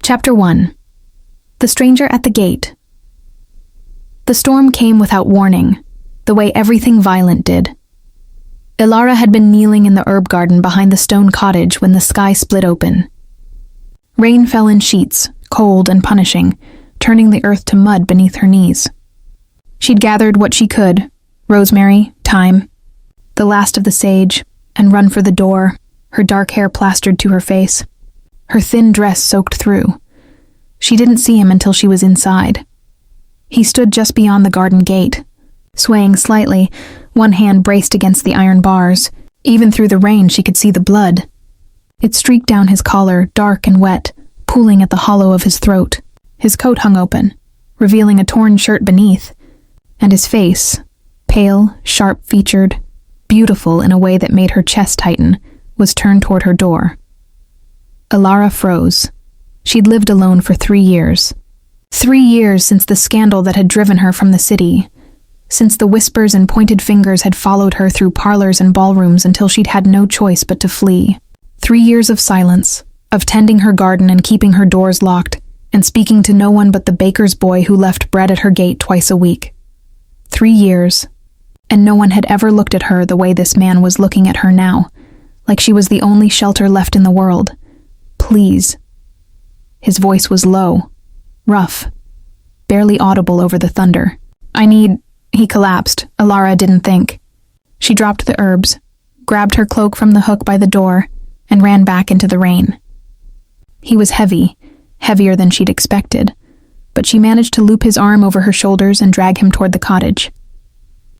Chapter 1. The Stranger at the Gate. The storm came without warning, the way everything violent did. Ilara had been kneeling in the herb garden behind the stone cottage when the sky split open. Rain fell in sheets, cold and punishing, turning the earth to mud beneath her knees. She'd gathered what she could: rosemary, thyme, the last of the sage, and run for the door, her dark hair plastered to her face, her thin dress soaked through. She didn't see him until she was inside. He stood just beyond the garden gate, swaying slightly, one hand braced against the iron bars. Even through the rain she could see the blood. It streaked down his collar, dark and wet, pooling at the hollow of his throat. His coat hung open, revealing a torn shirt beneath, and his face, pale, sharp-featured, beautiful in a way that made her chest tighten, was turned toward her door. Ilara froze. She'd lived alone for 3 years. 3 years since the scandal that had driven her from the city, since the whispers and pointed fingers had followed her through parlors and ballrooms until she'd had no choice but to flee. 3 years of silence, of tending her garden and keeping her doors locked, and speaking to no one but the baker's boy who left bread at her gate twice a week. 3 years, and no one had ever looked at her the way this man was looking at her now, like she was the only shelter left in the world. Please. His voice was low, rough, barely audible over the thunder. He collapsed. Ilara didn't think. She dropped the herbs, grabbed her cloak from the hook by the door, and ran back into the rain. He was heavy, heavier than she'd expected, but she managed to loop his arm over her shoulders and drag him toward the cottage.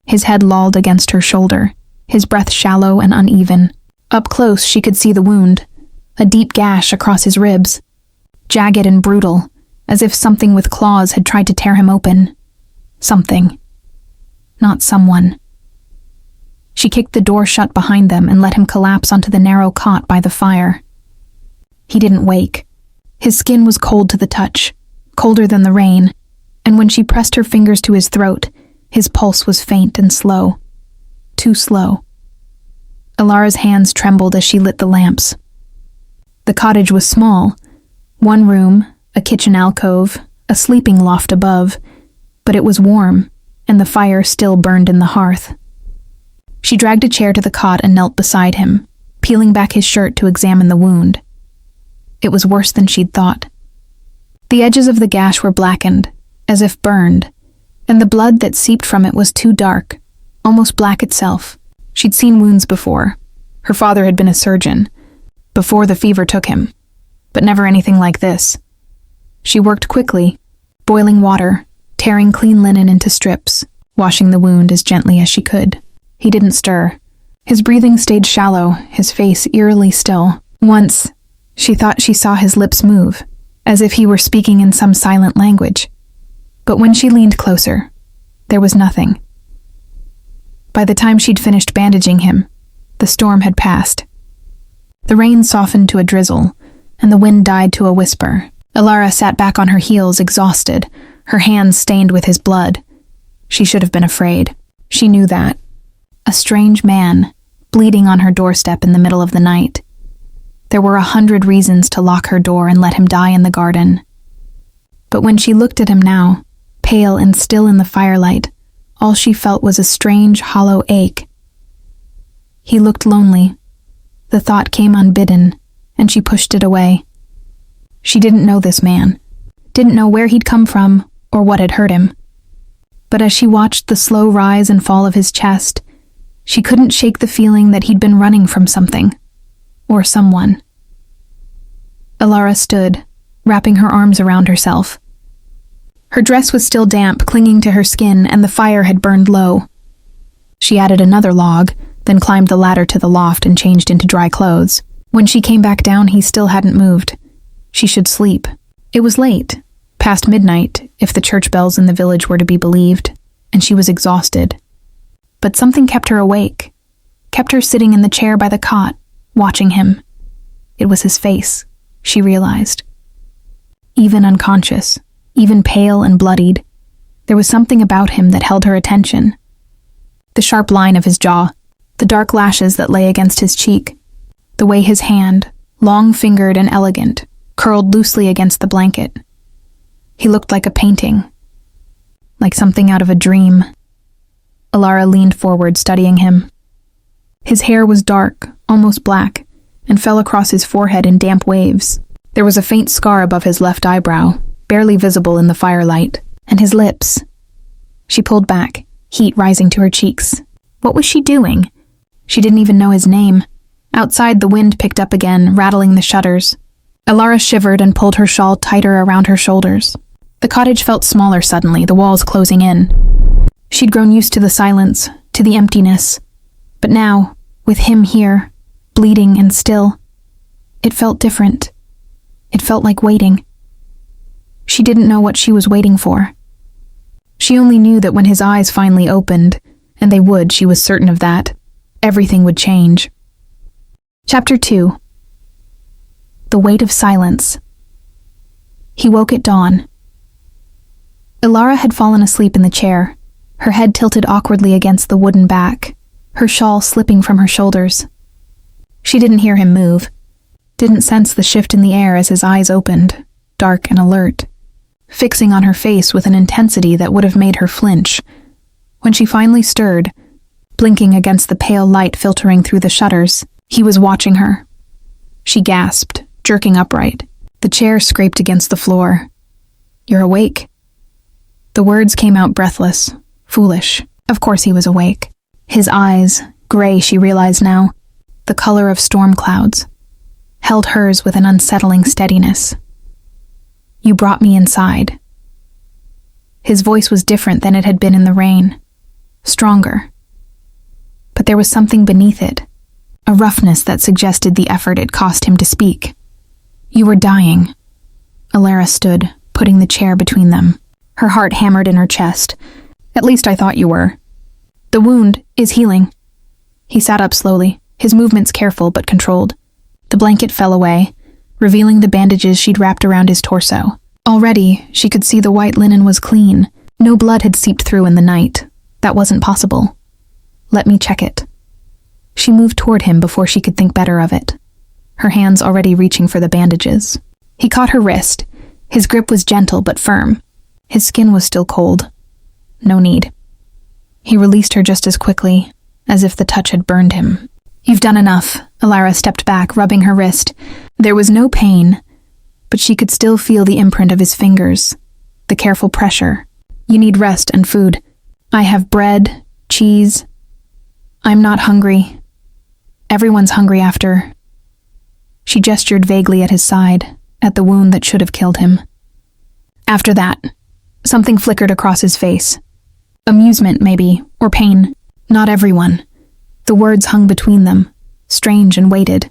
His head lolled against her shoulder, his breath shallow and uneven. Up close she could see the wound, a deep gash across his ribs, jagged and brutal, as if something with claws had tried to tear him open. Something. Not someone. She kicked the door shut behind them and let him collapse onto the narrow cot by the fire. He didn't wake. His skin was cold to the touch, colder than the rain, and when she pressed her fingers to his throat, his pulse was faint and slow. Too slow. Ilara's hands trembled as she lit the lamps. The cottage was small. 1 room, a kitchen alcove, a sleeping loft above, but it was warm, and the fire still burned in the hearth. She dragged a chair to the cot and knelt beside him, peeling back his shirt to examine the wound. It was worse than she'd thought. The edges of the gash were blackened, as if burned, and the blood that seeped from it was too dark, almost black itself. She'd seen wounds before. Her father had been a surgeon, before the fever took him, but never anything like this. She worked quickly, boiling water, tearing clean linen into strips, washing the wound as gently as she could. He didn't stir. His breathing stayed shallow, his face eerily still. Once, she thought she saw his lips move, as if he were speaking in some silent language. But when she leaned closer, there was nothing. By the time she'd finished bandaging him, the storm had passed. The rain softened to a drizzle, and the wind died to a whisper. Ilara sat back on her heels, exhausted, her hands stained with his blood. She should have been afraid. She knew that. A strange man, bleeding on her doorstep in the middle of the night. There were 100 reasons to lock her door and let him die in the garden. But when she looked at him now, pale and still in the firelight, all she felt was a strange, hollow ache. He looked lonely. The thought came unbidden, and she pushed it away. She didn't know this man, didn't know where he'd come from or what had hurt him. But as she watched the slow rise and fall of his chest, she couldn't shake the feeling that he'd been running from something, or someone. Ilara stood, wrapping her arms around herself. Her dress was still damp, clinging to her skin, and the fire had burned low. She added another log, then climbed the ladder to the loft and changed into dry clothes. When she came back down, he still hadn't moved. She should sleep. It was late, past midnight, if the church bells in the village were to be believed, and she was exhausted. But something kept her awake, kept her sitting in the chair by the cot, watching him. It was his face, she realized. Even unconscious, even pale and bloodied, there was something about him that held her attention. The sharp line of his jaw, the dark lashes that lay against his cheek, the way his hand, long-fingered and elegant, curled loosely against the blanket. He looked like a painting, like something out of a dream. Ilara leaned forward, studying him. His hair was dark, almost black, and fell across his forehead in damp waves. There was a faint scar above his left eyebrow, barely visible in the firelight, and his lips. She pulled back, heat rising to her cheeks. What was she doing? She didn't even know his name. Outside, the wind picked up again, rattling the shutters. Ilara shivered and pulled her shawl tighter around her shoulders. The cottage felt smaller suddenly, the walls closing in. She'd grown used to the silence, to the emptiness. But now, with him here, bleeding and still, it felt different. It felt like waiting. She didn't know what she was waiting for. She only knew that when his eyes finally opened, and they would, she was certain of that, everything would change. Chapter 2. The Weight of Silence. He woke at dawn. Ilara had fallen asleep in the chair, her head tilted awkwardly against the wooden back, her shawl slipping from her shoulders. She didn't hear him move, didn't sense the shift in the air as his eyes opened, dark and alert, fixing on her face with an intensity that would have made her flinch. When she finally stirred, blinking against the pale light filtering through the shutters, he was watching her. She gasped, jerking upright. The chair scraped against the floor. "You're awake." The words came out breathless, foolish. Of course he was awake. His eyes, gray she realized now, the color of storm clouds, held hers with an unsettling steadiness. "You brought me inside." His voice was different than it had been in the rain, stronger. But there was something beneath it, a roughness that suggested the effort it cost him to speak. "You were dying." Ilara stood, putting the chair between them. Her heart hammered in her chest. "At least I thought you were." "The wound is healing." He sat up slowly, his movements careful but controlled. The blanket fell away, revealing the bandages she'd wrapped around his torso. Already, she could see the white linen was clean. No blood had seeped through in the night. That wasn't possible. "Let me check it." She moved toward him before she could think better of it, her hands already reaching for the bandages. He caught her wrist. His grip was gentle but firm. His skin was still cold. No need. He released her just as quickly, as if the touch had burned him. "You've done enough." Ilara stepped back, rubbing her wrist. There was no pain, but she could still feel the imprint of his fingers, the careful pressure. "You need rest and food. I have bread, cheese. I'm not hungry. Everyone's hungry after." She gestured vaguely at his side, at the wound that should have killed him. "After that." Something flickered across his face. Amusement, maybe, or pain. "Not everyone." The words hung between them, strange and weighted.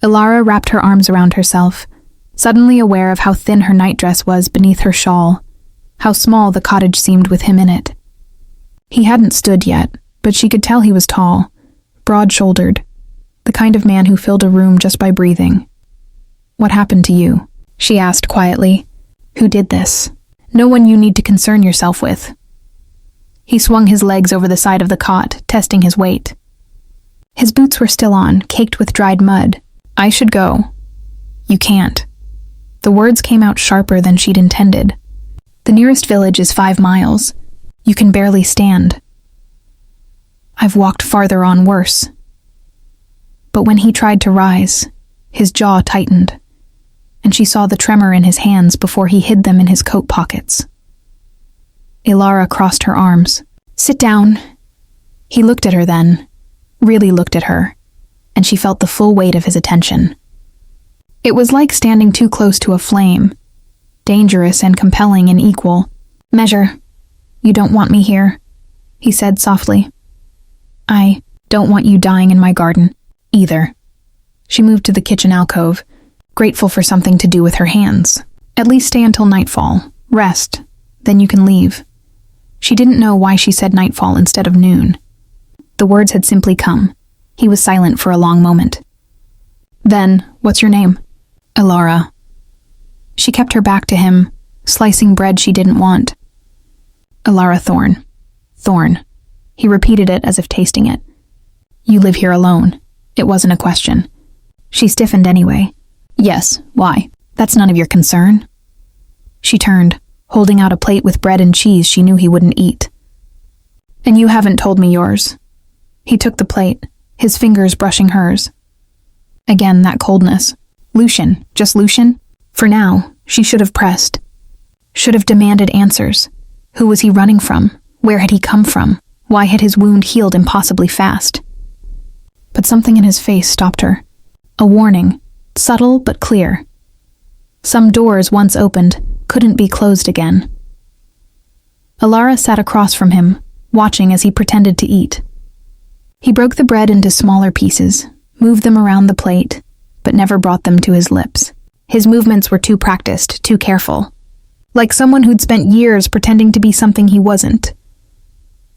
Ilara wrapped her arms around herself, suddenly aware of how thin her nightdress was beneath her shawl, how small the cottage seemed with him in it. He hadn't stood yet, but she could tell he was tall, broad-shouldered, the kind of man who filled a room just by breathing. "What happened to you?" she asked quietly. "Who did this?" "No one you need to concern yourself with." He swung his legs over the side of the cot, testing his weight. His boots were still on, caked with dried mud. "I should go." "You can't." The words came out sharper than she'd intended. "The nearest village is 5 miles. You can barely stand." "I've walked farther on worse." But when he tried to rise, his jaw tightened, and she saw the tremor in his hands before he hid them in his coat pockets. Ilara crossed her arms. "Sit down." He looked at her then, really looked at her, and she felt the full weight of his attention. It was like standing too close to a flame, dangerous and compelling and equal. "Measure. You don't want me here," he said softly. "I don't want you dying in my garden, either." She moved to the kitchen alcove, grateful for something to do with her hands. "At least stay until nightfall. Rest. Then you can leave." She didn't know why she said nightfall instead of noon. The words had simply come. He was silent for a long moment. "Then, what's your name?" "Ilara." She kept her back to him, slicing bread she didn't want. "Ilara Thorn." "Thorn." He repeated it as if tasting it. "You live here alone." It wasn't a question. She stiffened anyway. "Yes, why?" That's none of your concern. She turned, holding out a plate with bread and cheese she knew he wouldn't eat. And you haven't told me yours. He took the plate, his fingers brushing hers. Again, that coldness. Lucian, just Lucian? For now, she should have pressed. Should have demanded answers. Who was he running from? Where had he come from? Why had his wound healed impossibly fast? But something in his face stopped her. A warning, subtle but clear. Some doors, once opened, couldn't be closed again. Alara sat across from him, watching as he pretended to eat. He broke the bread into smaller pieces, moved them around the plate, but never brought them to his lips. His movements were too practiced, too careful. Like someone who'd spent years pretending to be something he wasn't.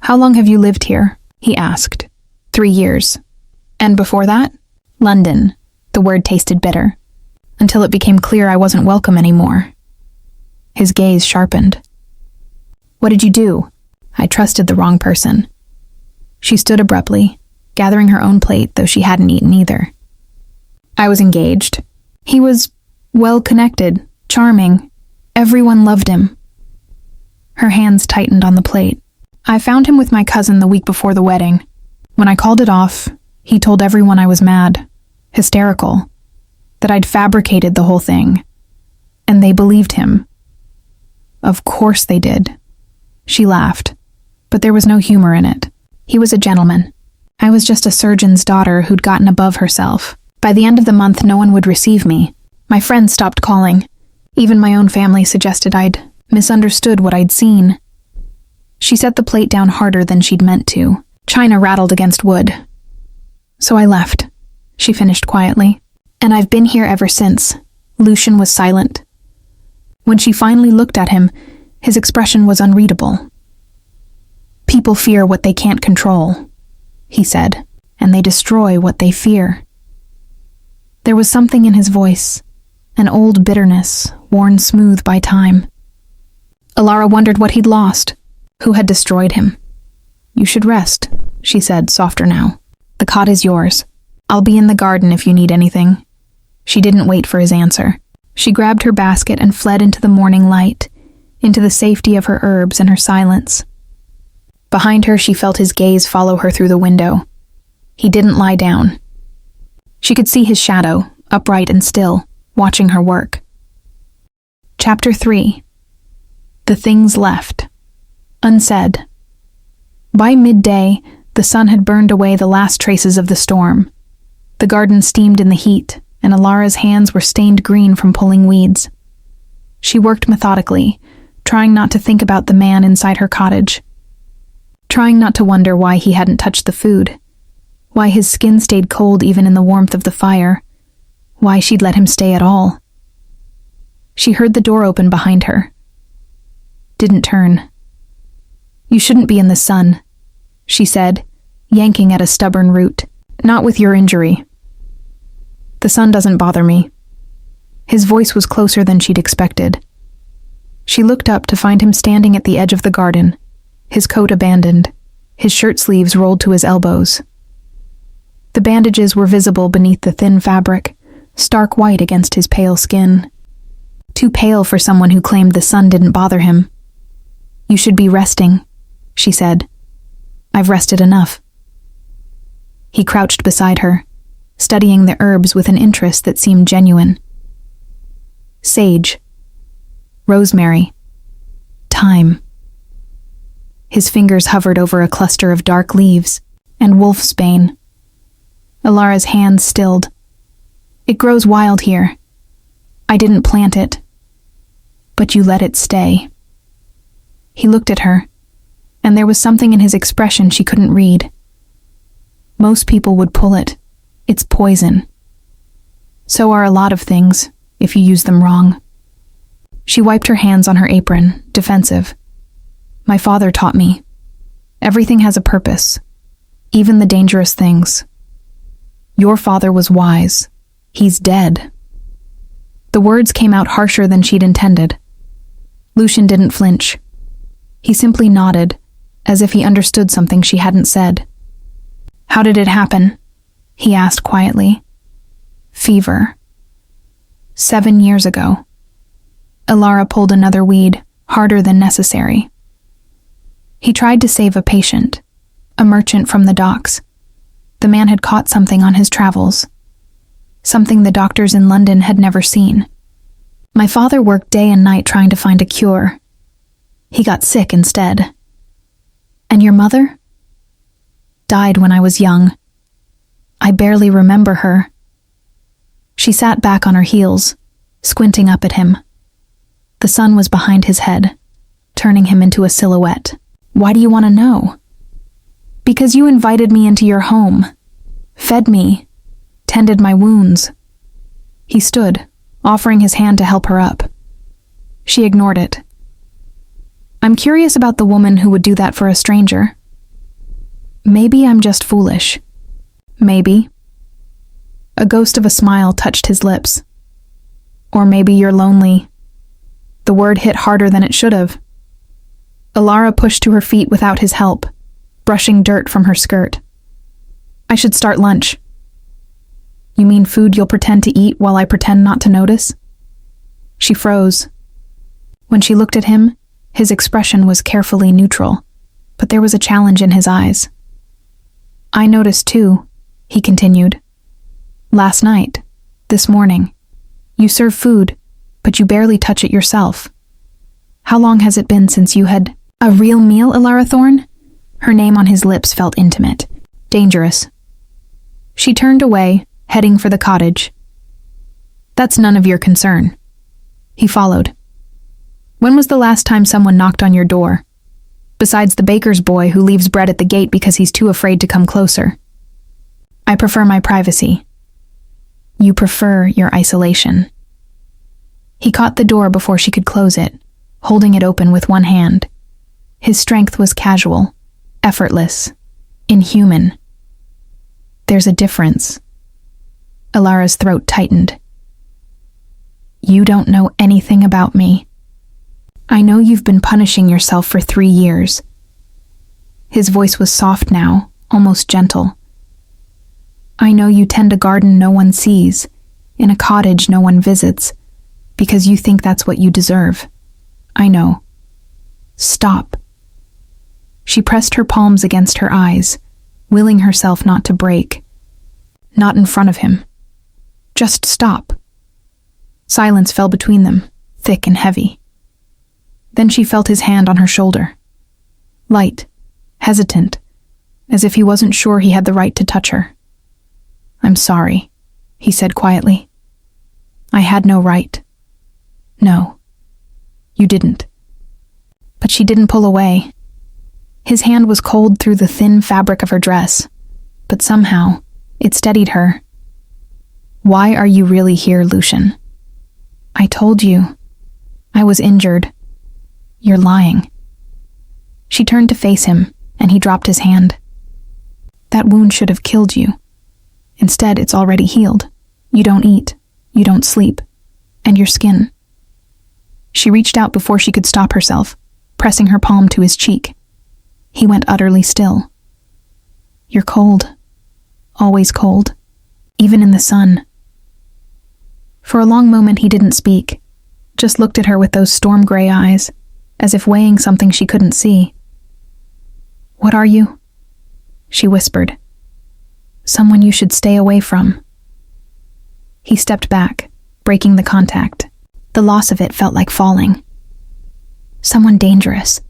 How long have you lived here? He asked. 3 years. And before that? London. The word tasted bitter. Until it became clear I wasn't welcome anymore. His gaze sharpened. What did you do? I trusted the wrong person. She stood abruptly, gathering her own plate, though she hadn't eaten either. I was engaged. He was well-connected, charming. Everyone loved him. Her hands tightened on the plate. I found him with my cousin the week before the wedding. When I called it off, he told everyone I was mad, hysterical, that I'd fabricated the whole thing. And they believed him. Of course they did. She laughed, but there was no humor in it. He was a gentleman. I was just a surgeon's daughter who'd gotten above herself. By the end of the month, no one would receive me. My friends stopped calling. Even my own family suggested I'd misunderstood what I'd seen. She set the plate down harder than she'd meant to. China rattled against wood. So I left, she finished quietly. And I've been here ever since. Lucian was silent. When she finally looked at him, his expression was unreadable. People fear what they can't control, he said, and they destroy what they fear. There was something in his voice, an old bitterness, worn smooth by time. Alara wondered what he'd lost, who had destroyed him. You should rest, she said, softer now. The cot is yours. I'll be in the garden if you need anything. She didn't wait for his answer. She grabbed her basket and fled into the morning light, into the safety of her herbs and her silence. Behind her, she felt his gaze follow her through the window. He didn't lie down. She could see his shadow, upright and still, watching her work. Chapter 3. The Things Left. Unsaid. By midday, the sun had burned away the last traces of the storm. The garden steamed in the heat, and Alara's hands were stained green from pulling weeds. She worked methodically, trying not to think about the man inside her cottage. Trying not to wonder why he hadn't touched the food, why his skin stayed cold even in the warmth of the fire, why she'd let him stay at all. She heard the door open behind her. Didn't turn. You shouldn't be in the sun, she said, yanking at a stubborn root. Not with your injury. The sun doesn't bother me. His voice was closer than she'd expected. She looked up to find him standing at the edge of the garden, his coat abandoned, his shirt sleeves rolled to his elbows. The bandages were visible beneath the thin fabric, stark white against his pale skin. Too pale for someone who claimed the sun didn't bother him. You should be resting, she said. I've rested enough. He crouched beside her, studying the herbs with an interest that seemed genuine. Sage. Rosemary. Thyme. His fingers hovered over a cluster of dark leaves, and wolfsbane. Alara's hands stilled. It grows wild here. I didn't plant it. But you let it stay. He looked at her, and there was something in his expression she couldn't read. Most people would pull it. It's poison. So are a lot of things, if you use them wrong. She wiped her hands on her apron, defensive. My father taught me. Everything has a purpose, even the dangerous things. Your father was wise. He's dead. The words came out harsher than she'd intended. Lucian didn't flinch. He simply nodded, as if he understood something she hadn't said. How did it happen? He asked quietly. Fever. 7 years ago. Ilara pulled another weed, harder than necessary. He tried to save a patient, a merchant from the docks. The man had caught something on his travels, something the doctors in London had never seen. My father worked day and night trying to find a cure. He got sick instead. And your mother? Died when I was young. I barely remember her. She sat back on her heels, squinting up at him. The sun was behind his head, turning him into a silhouette. Why do you want to know? Because you invited me into your home, fed me, tended my wounds. He stood, offering his hand to help her up. She ignored it. I'm curious about the woman who would do that for a stranger. Maybe I'm just foolish. Maybe. A ghost of a smile touched his lips. Or maybe you're lonely. The word hit harder than it should have. Ilara pushed to her feet without his help, brushing dirt from her skirt. I should start lunch. You mean food you'll pretend to eat while I pretend not to notice? She froze. When she looked at him, his expression was carefully neutral, but there was a challenge in his eyes. I noticed too, he continued. Last night, this morning, you serve food, but you barely touch it yourself. How long has it been since you had a real meal, Ilara Thorne? Her name on his lips felt intimate, dangerous. She turned away, heading for the cottage. That's none of your concern. He followed. When was the last time someone knocked on your door? Besides the baker's boy who leaves bread at the gate because he's too afraid to come closer. I prefer my privacy. You prefer your isolation. He caught the door before she could close it, holding it open with one hand. His strength was casual, effortless, inhuman. There's a difference. Ilara's throat tightened. You don't know anything about me. I know you've been punishing yourself for 3 years. His voice was soft now, almost gentle. I know you tend a garden no one sees, in a cottage no one visits, because you think that's what you deserve. I know. Stop. She pressed her palms against her eyes, willing herself not to break. Not in front of him. Just stop. Silence fell between them, thick and heavy. Then she felt his hand on her shoulder. Light, hesitant, as if he wasn't sure he had the right to touch her. I'm sorry, he said quietly. I had no right. No, you didn't. But she didn't pull away. His hand was cold through the thin fabric of her dress, but somehow it steadied her. Why are you really here, Lucian? I told you. I was injured. You're lying. She turned to face him, and he dropped his hand. That wound should have killed you. Instead, it's already healed. You don't eat, you don't sleep, and your skin. She reached out before she could stop herself, pressing her palm to his cheek. He went utterly still. You're cold. Always cold. Even in the sun. For a long moment he didn't speak, just looked at her with those storm-gray eyes, as if weighing something she couldn't see. What are you? She whispered. Someone you should stay away from. He stepped back, breaking the contact. The loss of it felt like falling. Someone dangerous.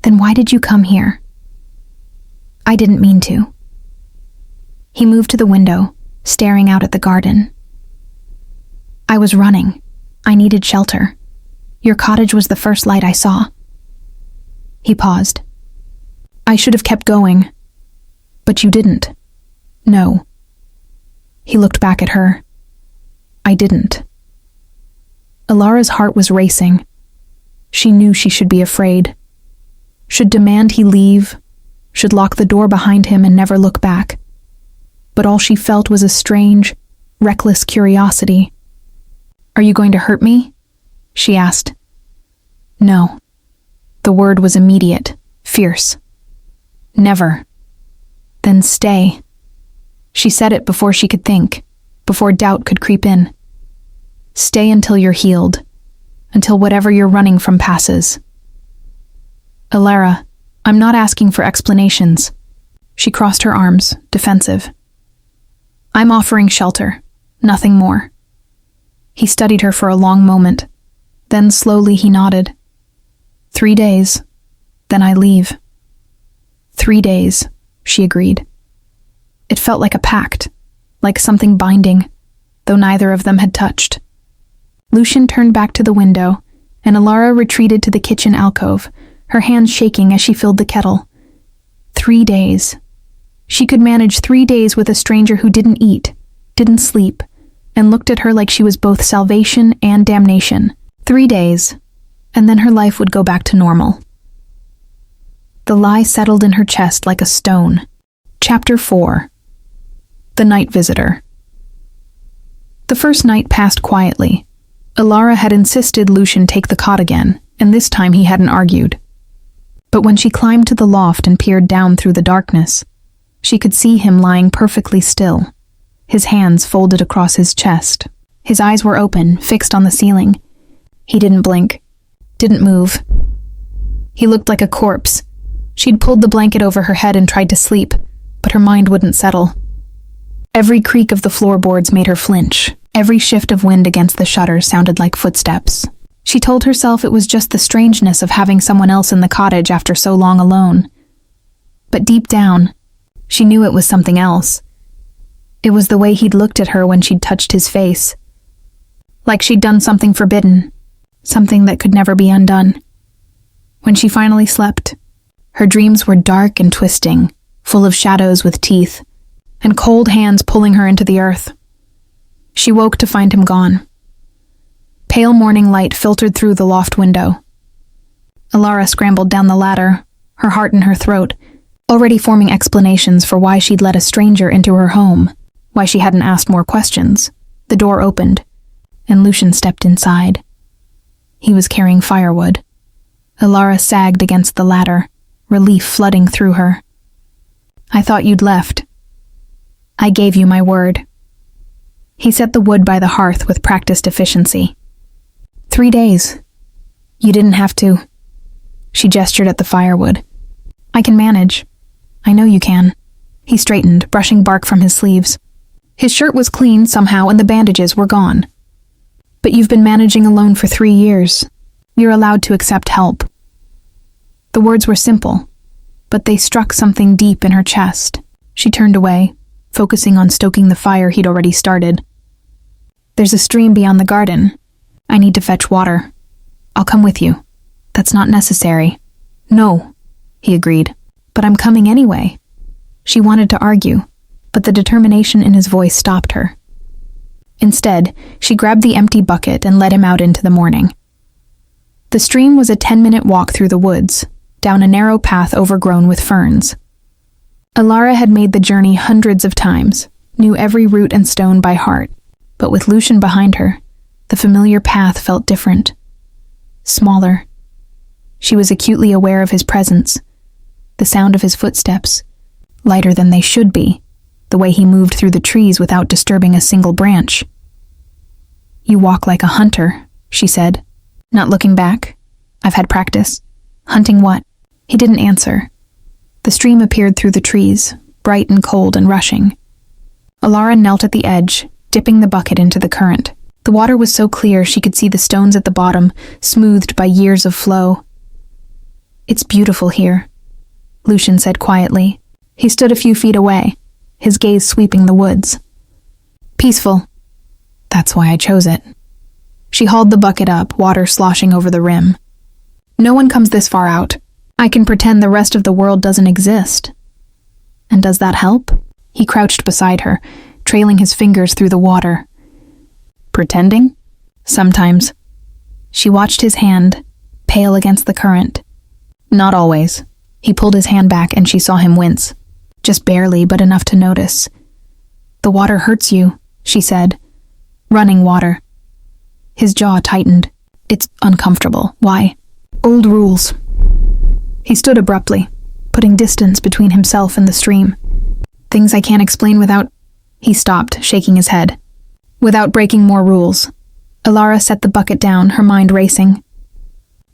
Then why did you come here? I didn't mean to. He moved to the window, staring out at the garden. I was running. I needed shelter. Your cottage was the first light I saw. He paused. I should have kept going. But you didn't. No. He looked back at her. I didn't. Ilara's heart was racing. She knew she should be afraid. Should demand he leave. Should lock the door behind him and never look back. But all she felt was a strange, reckless curiosity. Are you going to hurt me? She asked. No. The word was immediate, fierce. Never. Then stay. She said it before she could think, before doubt could creep in. Stay until you're healed, until whatever you're running from passes. Ilara, I'm not asking for explanations. She crossed her arms, defensive. I'm offering shelter, nothing more. He studied her for a long moment. Then slowly he nodded. 3 days, then I leave. 3 days, she agreed. It felt like a pact, like something binding, though neither of them had touched. Lucian turned back to the window, and Ilara retreated to the kitchen alcove, her hands shaking as she filled the kettle. 3 days. She could manage 3 days with a stranger who didn't eat, didn't sleep, and looked at her like she was both salvation and damnation. 3 days, and then her life would go back to normal. The lie settled in her chest like a stone. Chapter 4. The Night Visitor. The first night passed quietly. Ilara had insisted Lucian take the cot again, and this time he hadn't argued. But when she climbed to the loft and peered down through the darkness, she could see him lying perfectly still, his hands folded across his chest. His eyes were open, fixed on the ceiling. He didn't blink, didn't move. He looked like a corpse. She'd pulled the blanket over her head and tried to sleep, but her mind wouldn't settle. Every creak of the floorboards made her flinch. Every shift of wind against the shutters sounded like footsteps. She told herself it was just the strangeness of having someone else in the cottage after so long alone. But deep down, she knew it was something else. It was the way he'd looked at her when she'd touched his face. Like she'd done something forbidden, something that could never be undone. When she finally slept, her dreams were dark and twisting, full of shadows with teeth, and cold hands pulling her into the earth. She woke to find him gone. Pale morning light filtered through the loft window. Ilara scrambled down the ladder, her heart in her throat, already forming explanations for why she'd let a stranger into her home, why she hadn't asked more questions. The door opened, and Lucian stepped inside. He was carrying firewood. Ilara sagged against the ladder, relief flooding through her. I thought you'd left. I gave you my word. He set the wood by the hearth with practiced efficiency. 3 days. You didn't have to. She gestured at the firewood. I can manage. I know you can. He straightened, brushing bark from his sleeves. His shirt was clean somehow and the bandages were gone. But you've been managing alone for 3 years. You're allowed to accept help. The words were simple, but they struck something deep in her chest. She turned away, focusing on stoking the fire he'd already started. There's a stream beyond the garden. I need to fetch water. I'll come with you. That's not necessary. No, he agreed. But I'm coming anyway. She wanted to argue, but the determination in his voice stopped her. Instead, she grabbed the empty bucket and led him out into the morning. The stream was a 10-minute walk through the woods, down a narrow path overgrown with ferns. Ilara had made the journey hundreds of times, knew every root and stone by heart, but with Lucian behind her, the familiar path felt different. Smaller. She was acutely aware of his presence, the sound of his footsteps, lighter than they should be, the way he moved through the trees without disturbing a single branch. You walk like a hunter, she said, not looking back. I've had practice. Hunting what? He didn't answer. The stream appeared through the trees, bright and cold and rushing. Ilara knelt at the edge, dipping the bucket into the current. The water was so clear she could see the stones at the bottom, smoothed by years of flow. It's beautiful here, Lucian said quietly. He stood a few feet away, his gaze sweeping the woods. Peaceful. That's why I chose it. She hauled the bucket up, water sloshing over the rim. No one comes this far out. I can pretend the rest of the world doesn't exist. And does that help? He crouched beside her, trailing his fingers through the water. Pretending? Sometimes. She watched his hand, pale against the current. Not always. He pulled his hand back and she saw him wince. Just barely, but enough to notice. The water hurts you, she said. Running water. His jaw tightened. It's uncomfortable. Why? Old rules. He stood abruptly, putting distance between himself and the stream. Things I can't explain without... He stopped, shaking his head. Without breaking more rules. Ilara set the bucket down, her mind racing.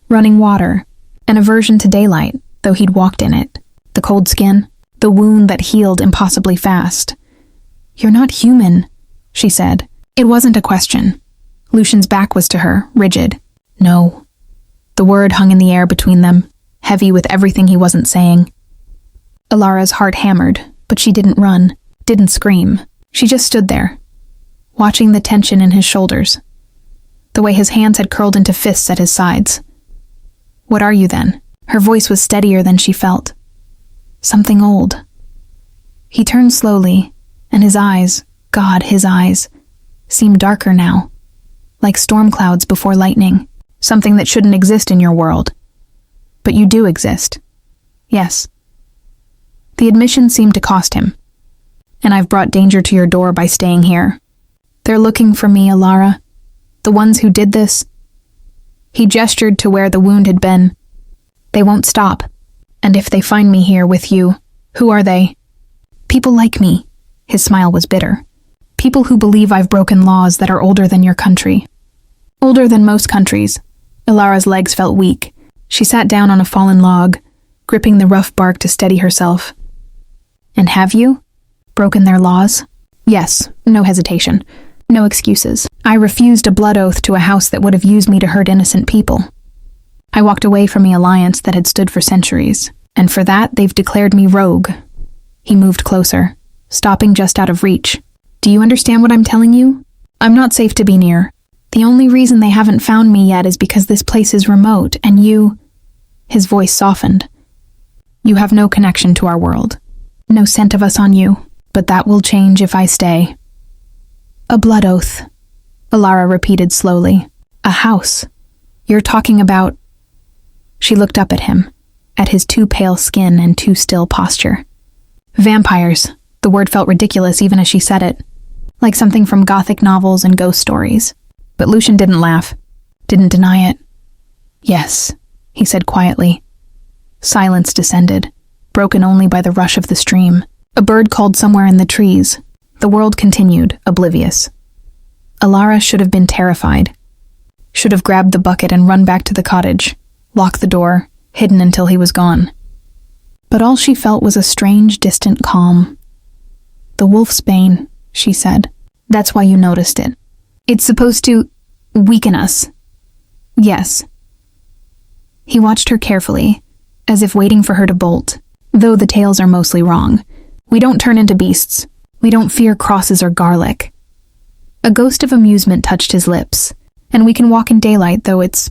Running water, an aversion to daylight, though he'd walked in it. The cold skin, the wound that healed impossibly fast. "You're not human," she said. It wasn't a question. Lucian's back was to her, rigid. No. The word hung in the air between them, heavy with everything he wasn't saying. Ilara's heart hammered, but she didn't run, didn't scream. She just stood there, watching the tension in his shoulders, the way his hands had curled into fists at his sides. "What are you then?" Her voice was steadier than she felt. "Something old." He turned slowly, and his eyes, God, his eyes, seemed darker now, like storm clouds before lightning. "Something that shouldn't exist in your world. But you do exist. Yes." The admission seemed to cost him. "And I've brought danger to your door by staying here. They're looking for me, Ilara. The ones who did this." He gestured to where the wound had been. "They won't stop. And if they find me here with you, who are they?" "People like me." His smile was bitter. "People who believe I've broken laws that are older than your country. Older than most countries." Ilara's legs felt weak. She sat down on a fallen log, gripping the rough bark to steady herself. "And have you broken their laws?" "Yes," no hesitation. No excuses. "I refused a blood oath to a house that would have used me to hurt innocent people. I walked away from the alliance that had stood for centuries, and for that they've declared me rogue." He moved closer, stopping just out of reach. "Do you understand what I'm telling you? I'm not safe to be near. The only reason they haven't found me yet is because this place is remote, and you—" His voice softened. "You have no connection to our world. No scent of us on you, but that will change if I stay." "A blood oath," Ilara repeated slowly. "A house. You're talking about—" She looked up at him, at his too pale skin and too still posture. "Vampires." The word felt ridiculous even as she said it, like something from Gothic novels and ghost stories. But Lucian didn't laugh, didn't deny it. "Yes," he said quietly. Silence descended, broken only by the rush of the stream. A bird called somewhere in the trees. The world continued, oblivious. Ilara should have been terrified. Should have grabbed the bucket and run back to the cottage, locked the door, hidden until he was gone. But all she felt was a strange, distant calm. "The wolf's bane," she said. "That's why you noticed it. It's supposed to weaken us." "Yes." He watched her carefully, as if waiting for her to bolt. "Though the tales are mostly wrong. We don't turn into beasts. We don't fear crosses or garlic." A ghost of amusement touched his lips. "And we can walk in daylight, though it's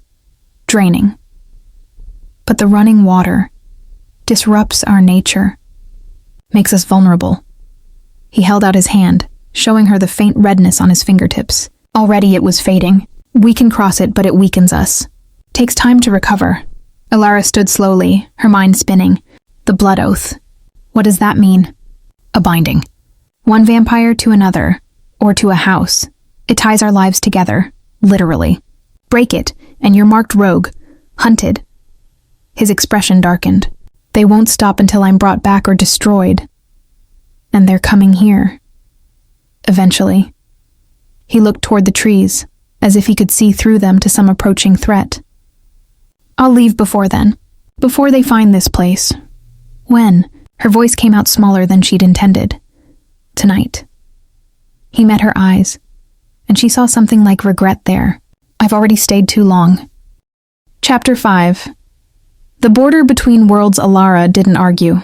draining. But the running water disrupts our nature, makes us vulnerable." He held out his hand, showing her the faint redness on his fingertips. Already it was fading. "We can cross it, but it weakens us. Takes time to recover." Ilara stood slowly, her mind spinning. "The blood oath. What does that mean?" "A binding. One vampire to another, or to a house. It ties our lives together, literally. Break it, and you're marked rogue, hunted." His expression darkened. "They won't stop until I'm brought back or destroyed. And they're coming here. Eventually." He looked toward the trees, as if he could see through them to some approaching threat. "I'll leave before then. Before they find this place." "When?" Her voice came out smaller than she'd intended. "Tonight." He met her eyes, and she saw something like regret there. "I've already stayed too long." Chapter 5. The border between worlds. Ilara didn't argue.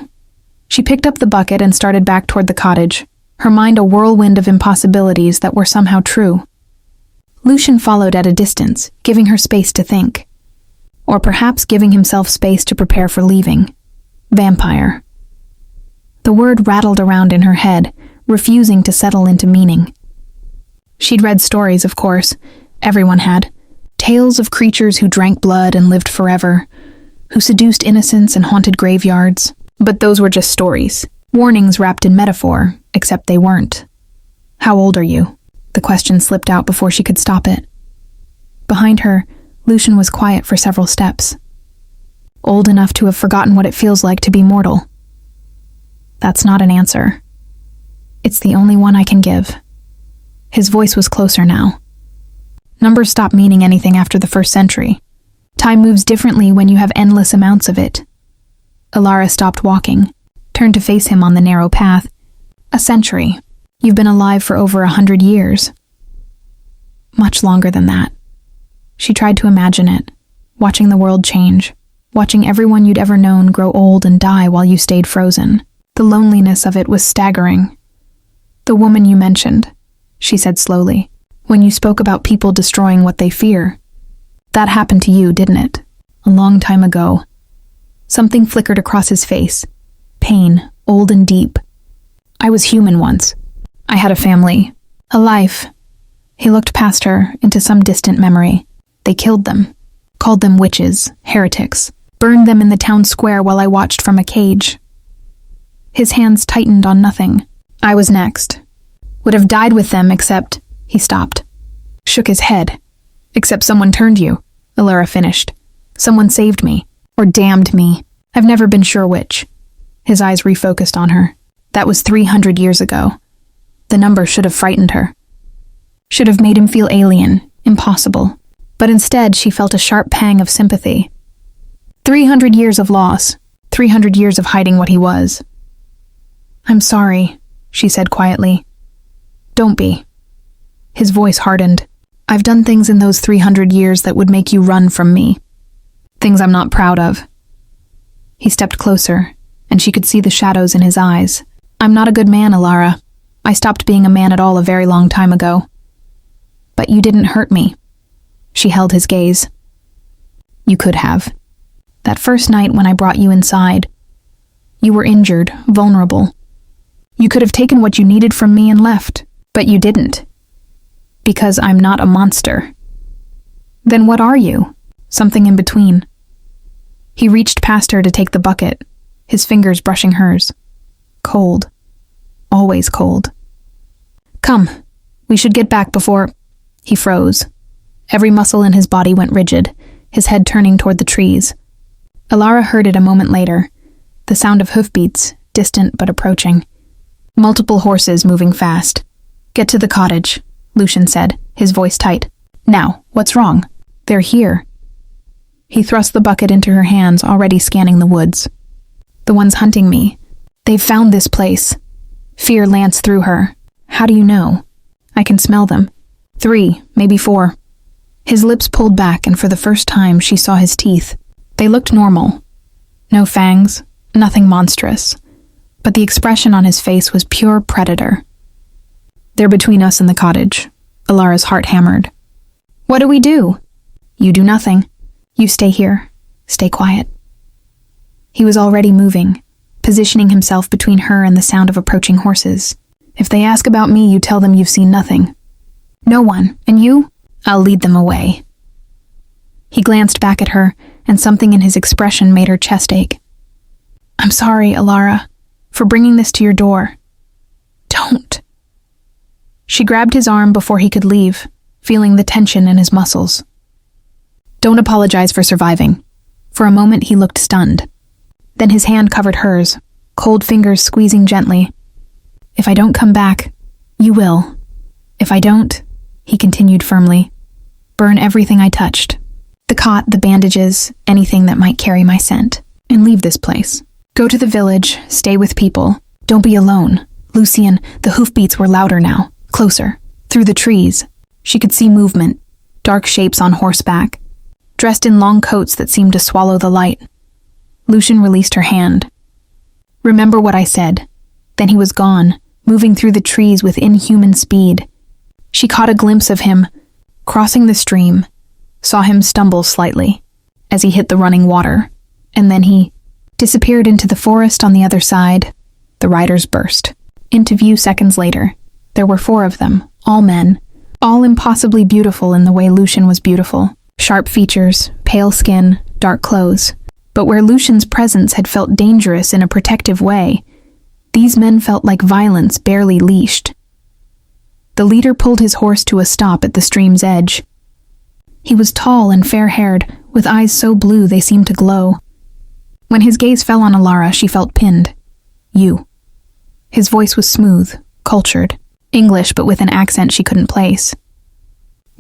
She picked up the bucket and started back toward the cottage, her mind a whirlwind of impossibilities that were somehow true. Lucian followed at a distance, giving her space to think. Or perhaps giving himself space to prepare for leaving. Vampire. The word rattled around in her head, refusing to settle into meaning. She'd read stories, of course. Everyone had. Tales of creatures who drank blood and lived forever, who seduced innocents and haunted graveyards. But those were just stories. Warnings wrapped in metaphor, except they weren't. "How old are you?" The question slipped out before she could stop it. Behind her, Lucian was quiet for several steps. "Old enough to have forgotten what it feels like to be mortal." "That's not an answer. It's the only one I can give." His voice was closer now. Numbers stop meaning anything after the 1st century. Time moves differently when you have endless amounts of it. Ilara stopped walking, turned to face him on the narrow path. A century. You've been alive for over 100 years. Much longer than that. She tried to imagine it, watching the world change, watching everyone you'd ever known grow old and die while you stayed frozen. The loneliness of it was staggering. The woman you mentioned, she said slowly, when you spoke about people destroying what they fear. That happened to you, didn't it? A long time ago. Something flickered across his face. Pain, old and deep. I was human once. I had a family, a life. He looked past her into some distant memory. They killed them, called them witches, heretics, burned them in the town square while I watched from a cage. His hands tightened on nothing. I was next. Would have died with them except... He stopped. Shook his head. Except someone turned you, Ilara finished. Someone saved me. Or damned me. I've never been sure which. His eyes refocused on her. That was 300 years ago. The number should have frightened her. Should have made him feel alien, impossible. But instead, she felt a sharp pang of sympathy. 300 years of loss. 300 years of hiding what he was. I'm sorry, she said quietly. Don't be. His voice hardened. I've done things in those 300 years that would make you run from me. Things I'm not proud of. He stepped closer, and she could see the shadows in his eyes. I'm not a good man, Ilara. I stopped being a man at all a very long time ago. But you didn't hurt me. She held his gaze. You could have. That first night when I brought you inside, you were injured, vulnerable. You could have taken what you needed from me and left, but you didn't. Because I'm not a monster. Then what are you? Something in between. He reached past her to take the bucket, his fingers brushing hers. Cold. Always cold. Come, we should get back before... He froze. Every muscle in his body went rigid, his head turning toward the trees. Ilara heard it a moment later, the sound of hoofbeats, distant but approaching. Multiple horses moving fast. Get to the cottage, Lucian said, his voice tight. Now, what's wrong? They're here. He thrust the bucket into her hands, already scanning the woods. The ones hunting me. They've found this place. Fear lanced through her. How do you know? I can smell them. 3, maybe 4. His lips pulled back, and for the first time she saw his teeth. They looked normal. No fangs, nothing monstrous. But the expression on his face was pure predator. They're between us and the cottage. Ilara's heart hammered. What do we do? You do nothing. You stay here. Stay quiet. He was already moving, positioning himself between her and the sound of approaching horses. If they ask about me, you tell them you've seen nothing. No one. And you? I'll lead them away. He glanced back at her, and something in his expression made her chest ache. I'm sorry, Ilara, for bringing this to your door. Don't. She grabbed his arm before he could leave, feeling the tension in his muscles. Don't apologize for surviving. For a moment he looked stunned. Then his hand covered hers, cold fingers squeezing gently. If I don't come back, you will. If I don't, he continued firmly, burn everything I touched. The cot, the bandages, anything that might carry my scent. And leave this place. Go to the village, stay with people. Don't be alone. Lucian, the hoofbeats were louder now, closer. Through the trees, she could see movement, dark shapes on horseback, dressed in long coats that seemed to swallow the light. Lucian released her hand. Remember what I said. Then he was gone, moving through the trees with inhuman speed. She caught a glimpse of him, crossing the stream, saw him stumble slightly as he hit the running water, and then he disappeared into the forest on the other side. The riders burst into view seconds later. There were 4 of them, all men, all impossibly beautiful in the way Lucian was beautiful. Sharp features, pale skin, dark clothes. But where Lucian's presence had felt dangerous in a protective way, these men felt like violence barely leashed. The leader pulled his horse to a stop at the stream's edge. He was tall and fair-haired, with eyes so blue they seemed to glow. When his gaze fell on Ilara, she felt pinned. You. His voice was smooth, cultured, English but with an accent she couldn't place.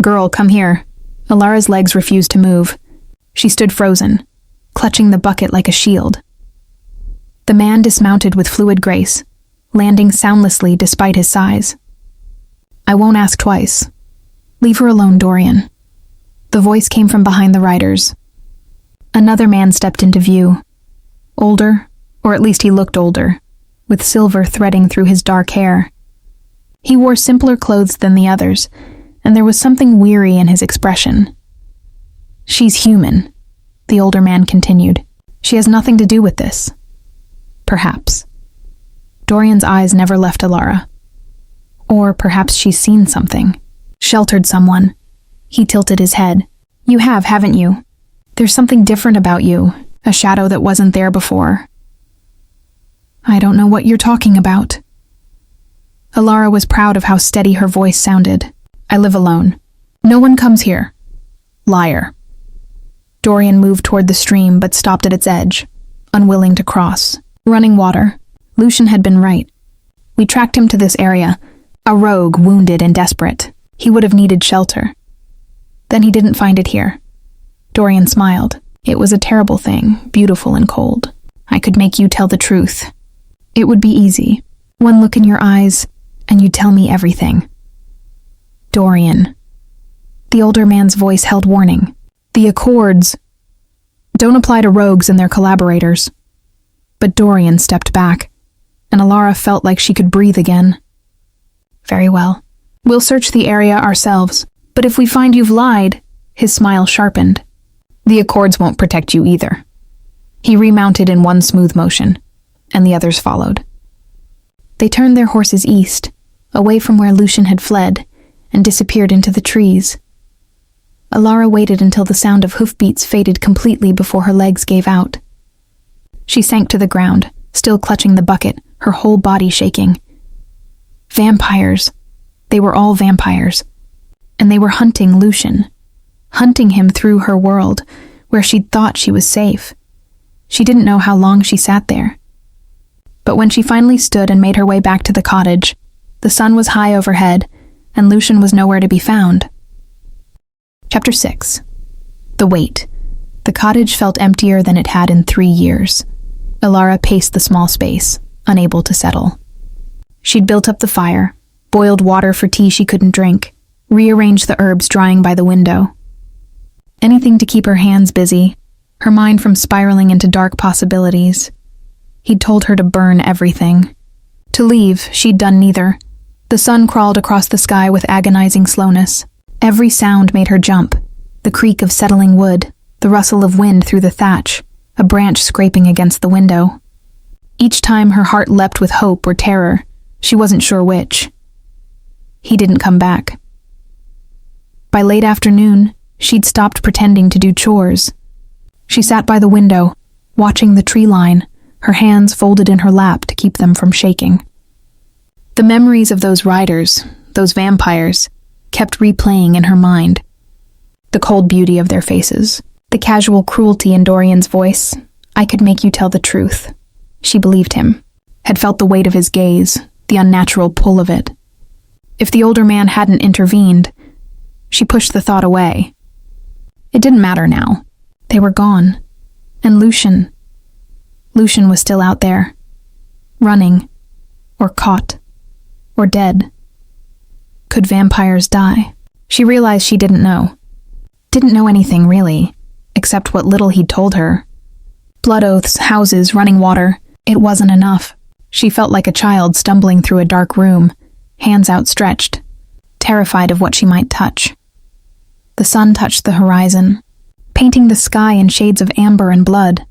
Girl, come here. Alara's legs refused to move. She stood frozen, clutching the bucket like a shield. The man dismounted with fluid grace, landing soundlessly despite his size. I won't ask twice. Leave her alone, Dorian. The voice came from behind the riders. Another man stepped into view. Older, or at least he looked older, with silver threading through his dark hair. He wore simpler clothes than the others, and there was something weary in his expression. She's human, the older man continued. She has nothing to do with this. Perhaps. Dorian's eyes never left Alara. Or perhaps she's seen something. Sheltered someone. He tilted his head. You have, haven't you? There's something different about you, a shadow that wasn't there before. I don't know what you're talking about. Alara was proud of how steady her voice sounded. I live alone. No one comes here. Liar. Dorian moved toward the stream but stopped at its edge, unwilling to cross. Running water. Lucian had been right. We tracked him to this area, a rogue, wounded and desperate. He would have needed shelter. Then he didn't find it here. Dorian smiled. It was a terrible thing, beautiful and cold. I could make you tell the truth. It would be easy. One look in your eyes, and you'd tell me everything. Dorian. The older man's voice held warning. The accords don't apply to rogues and their collaborators. But Dorian stepped back, and Alara felt like she could breathe again. Very well. We'll search the area ourselves, but if we find you've lied, his smile sharpened. The accords won't protect you either. He remounted in one smooth motion, and the others followed. They turned their horses east, away from where Lucian had fled, and disappeared into the trees. Alara waited until the sound of hoofbeats faded completely before her legs gave out. She sank to the ground, still clutching the bucket, her whole body shaking. Vampires. They were all vampires. And they were hunting Lucian. Hunting him through her world, where she'd thought she was safe. She didn't know how long she sat there. But when she finally stood and made her way back to the cottage, the sun was high overhead, and Lucian was nowhere to be found. Chapter 6. The wait. The cottage felt emptier than it had in 3 years. Alara paced the small space, unable to settle. She'd built up the fire, boiled water for tea she couldn't drink, rearranged the herbs drying by the window. Anything to keep her hands busy, her mind from spiraling into dark possibilities. He'd told her to burn everything. To leave, she'd done neither. The sun crawled across the sky with agonizing slowness. Every sound made her jump. The creak of settling wood, the rustle of wind through the thatch, a branch scraping against the window. Each time her heart leapt with hope or terror, she wasn't sure which. He didn't come back. By late afternoon, she'd stopped pretending to do chores. She sat by the window, watching the tree line, her hands folded in her lap to keep them from shaking. The memories of those riders, those vampires, kept replaying in her mind. The cold beauty of their faces, the casual cruelty in Dorian's voice. I could make you tell the truth. She believed him, had felt the weight of his gaze, the unnatural pull of it. If the older man hadn't intervened, she pushed the thought away. It didn't matter now. They were gone. And Lucian was still out there, running, or caught, or dead. Could vampires die? She realized she didn't know. Didn't know anything, really, except what little he'd told her. Blood oaths, houses, running water. It wasn't enough. She felt like a child stumbling through a dark room, hands outstretched, terrified of what she might touch. The sun touched the horizon, painting the sky in shades of amber and blood.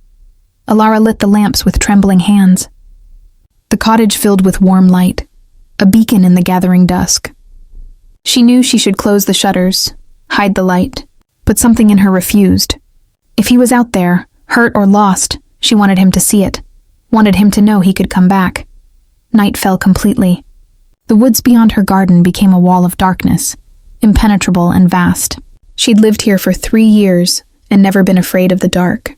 Alara lit the lamps with trembling hands. The cottage filled with warm light, a beacon in the gathering dusk. She knew she should close the shutters, hide the light, but something in her refused. If he was out there, hurt or lost, she wanted him to see it, wanted him to know he could come back. Night fell completely. The woods beyond her garden became a wall of darkness, impenetrable and vast. She'd lived here for 3 years and never been afraid of the dark.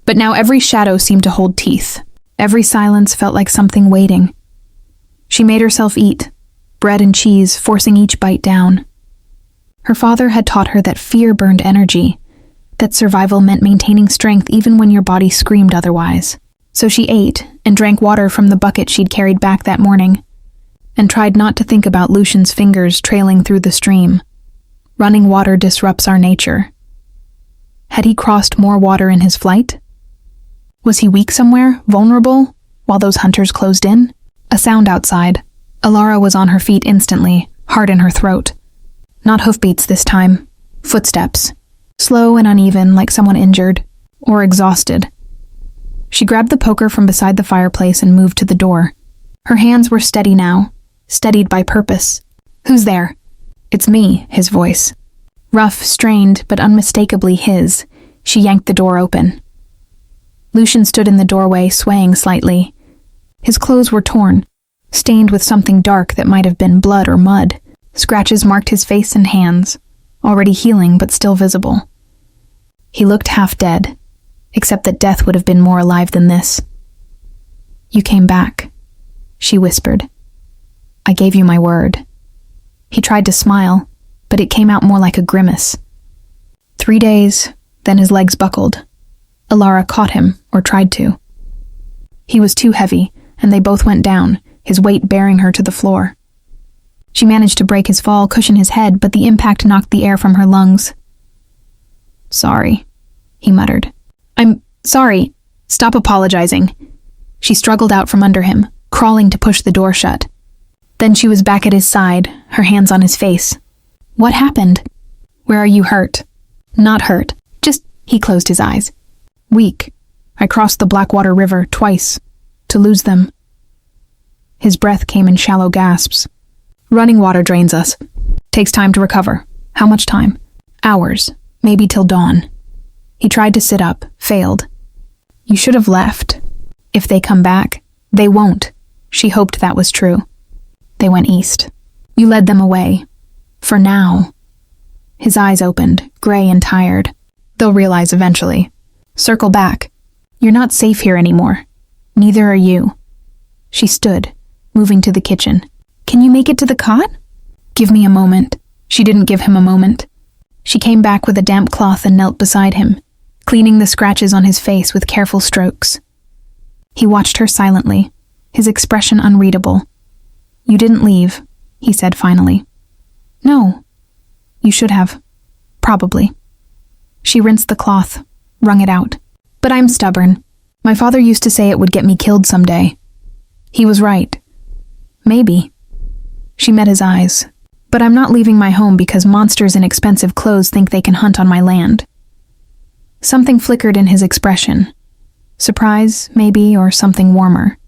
But now every shadow seemed to hold teeth. Every silence felt like something waiting. She made herself eat, bread and cheese, forcing each bite down. Her father had taught her that fear burned energy, that survival meant maintaining strength even when your body screamed otherwise. So she ate and drank water from the bucket she'd carried back that morning, and tried not to think about Lucian's fingers trailing through the stream. Running water disrupts our nature. Had he crossed more water in his flight? Was he weak somewhere, vulnerable, while those hunters closed in? A sound outside. Alara was on her feet instantly, heart in her throat. Not hoofbeats this time. Footsteps. Slow and uneven, like someone injured, or exhausted. She grabbed the poker from beside the fireplace and moved to the door. Her hands were steady now, steadied by purpose. "Who's there?" "It's me," his voice. Rough, strained, but unmistakably his. She yanked the door open. Lucian stood in the doorway, swaying slightly. His clothes were torn, stained with something dark that might have been blood or mud. Scratches marked his face and hands, already healing but still visible. He looked half dead, except that death would have been more alive than this. "You came back," she whispered. "I gave you my word." He tried to smile, but it came out more like a grimace. 3 days, then his legs buckled. Alara caught him, or tried to. He was too heavy, and they both went down, his weight bearing her to the floor. She managed to break his fall, cushion his head, but the impact knocked the air from her lungs. "Sorry," he muttered. "I'm sorry. Stop apologizing." She struggled out from under him, crawling to push the door shut. Then she was back at his side, her hands on his face. "What happened?" "Where are you hurt?" "Not hurt. Just," he closed his eyes. "Weak. I crossed the Blackwater River twice. To lose them." His breath came in shallow gasps. "Running water drains us. Takes time to recover. How much time?" "Hours. Maybe till dawn." He tried to sit up, failed. "You should have left. If they come back, they won't." She hoped that was true. "They went east. You led them away. For now." His eyes opened, gray and tired. "They'll realize eventually. Circle back. You're not safe here anymore. Neither are you." She stood, moving to the kitchen. "Can you make it to the cot?" "Give me a moment." She didn't give him a moment. She came back with a damp cloth and knelt beside him, cleaning the scratches on his face with careful strokes. He watched her silently, his expression unreadable. "You didn't leave," he said finally. "No. You should have. Probably." She rinsed the cloth, wrung it out. "But I'm stubborn. My father used to say it would get me killed someday. He was right. Maybe." She met his eyes. "But I'm not leaving my home because monsters in expensive clothes think they can hunt on my land." Something flickered in his expression. Surprise, maybe, or something warmer.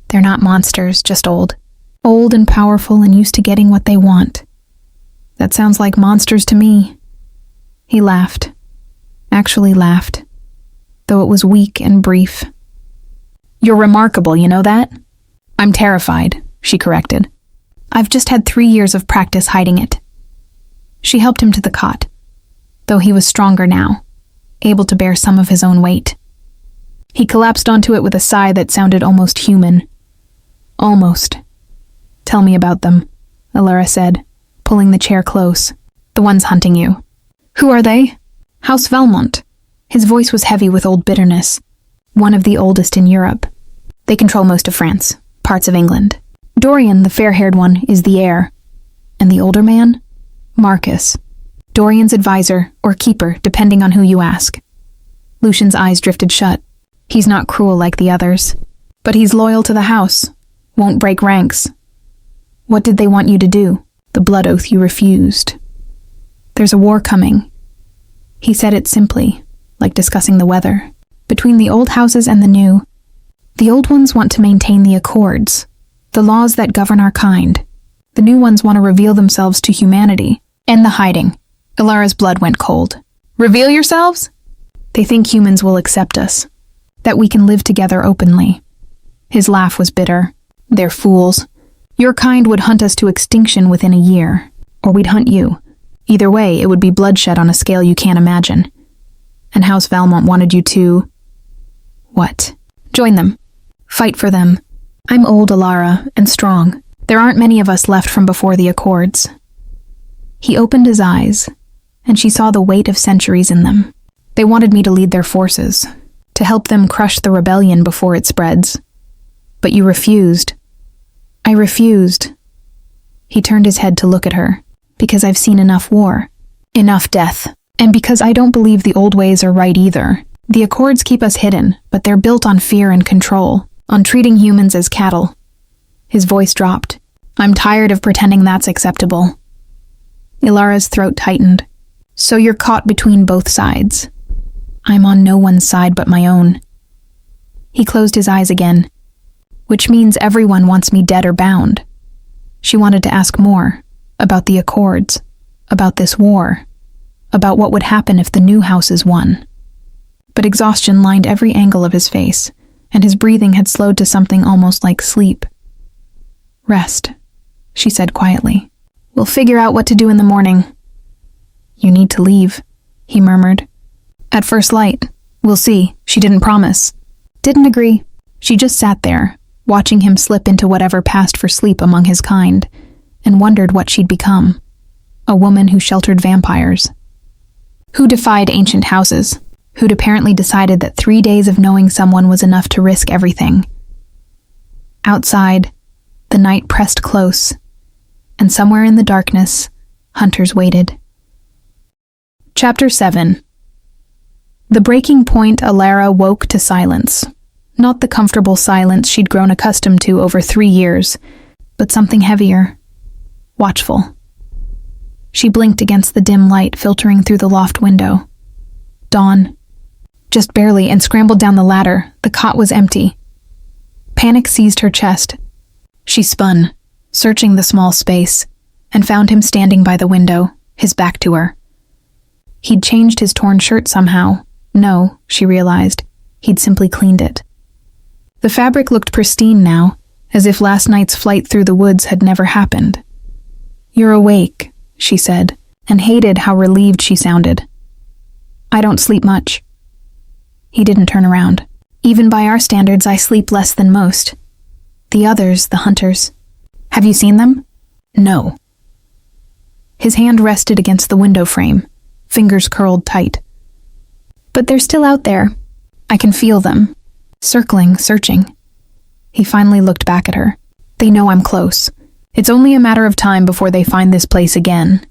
"They're not monsters, just old. Old and powerful and used to getting what they want." "That sounds like monsters to me." He laughed. Actually laughed, though it was weak and brief. "You're remarkable, you know that?" "I'm terrified," she corrected. "I've just had 3 years of practice hiding it." She helped him to the cot, though he was stronger now, able to bear some of his own weight. He collapsed onto it with a sigh that sounded almost human. "Almost." "Tell me about them," Alara said, pulling the chair close. "The ones hunting you." "Who are they?" "House Valmont." His voice was heavy with old bitterness. "One of the oldest in Europe. They control most of France, parts of England. Dorian, the fair-haired one, is the heir. And the older man? Marcus. Dorian's advisor, or keeper, depending on who you ask." Lucian's eyes drifted shut. "He's not cruel like the others. But he's loyal to the house. Won't break ranks." "What did they want you to do?" "The blood oath you refused." "There's a war coming." He said it simply, like discussing the weather. "Between the old houses and the new. The old ones want to maintain the accords, the laws that govern our kind. The new ones want to reveal themselves to humanity. End the hiding." Alara's blood went cold. "Reveal yourselves?" "They think humans will accept us, that we can live together openly." His laugh was bitter. "They're fools. Your kind would hunt us to extinction within a year, or we'd hunt you. Either way, it would be bloodshed on a scale you can't imagine. And House Valmont wanted you to..." "What?" "Join them. Fight for them. I'm old, Alara, and strong. There aren't many of us left from before the Accords." He opened his eyes, and she saw the weight of centuries in them. They wanted me to lead their forces, to help them crush the rebellion before it spreads. But you refused. I refused. He turned his head to look at her, because I've seen enough war, enough death, and because I don't believe the old ways are right either. The Accords keep us hidden, but they're built on fear and control, on treating humans as cattle. His voice dropped. I'm tired of pretending that's acceptable. Ilara's throat tightened. So you're caught between both sides. I'm on no one's side but my own. He closed his eyes again. Which means everyone wants me dead or bound. She wanted to ask more, about the Accords, about this war, about what would happen if the new houses won. But exhaustion lined every angle of his face, and his breathing had slowed to something almost like sleep. Rest, she said quietly. We'll figure out what to do in the morning. You need to leave, he murmured. At first light. We'll see. She didn't promise. Didn't agree. She just sat there, watching him slip into whatever passed for sleep among his kind, and wondered what she'd become. A woman who sheltered vampires. Who defied ancient houses. Who'd apparently decided that 3 days of knowing someone was enough to risk everything. Outside, the night pressed close, and somewhere in the darkness, hunters waited. Chapter 7. The breaking point, Ilara woke to silence. Not the comfortable silence she'd grown accustomed to over 3 years, but something heavier, watchful. She blinked against the dim light filtering through the loft window. Dawn. Just barely, and scrambled down the ladder. The cot was empty. Panic seized her chest. She spun, searching the small space, and found him standing by the window, his back to her. He'd changed his torn shirt somehow. No, she realized. He'd simply cleaned it. The fabric looked pristine now, as if last night's flight through the woods had never happened. You're awake, she said, and hated how relieved she sounded. I don't sleep much. He didn't turn around. Even by our standards, I sleep less than most. The others, the hunters. Have you seen them? No. His hand rested against the window frame, fingers curled tight. But they're still out there. I can feel them. Circling, searching. He finally looked back at her. They know I'm close. It's only a matter of time before they find this place again.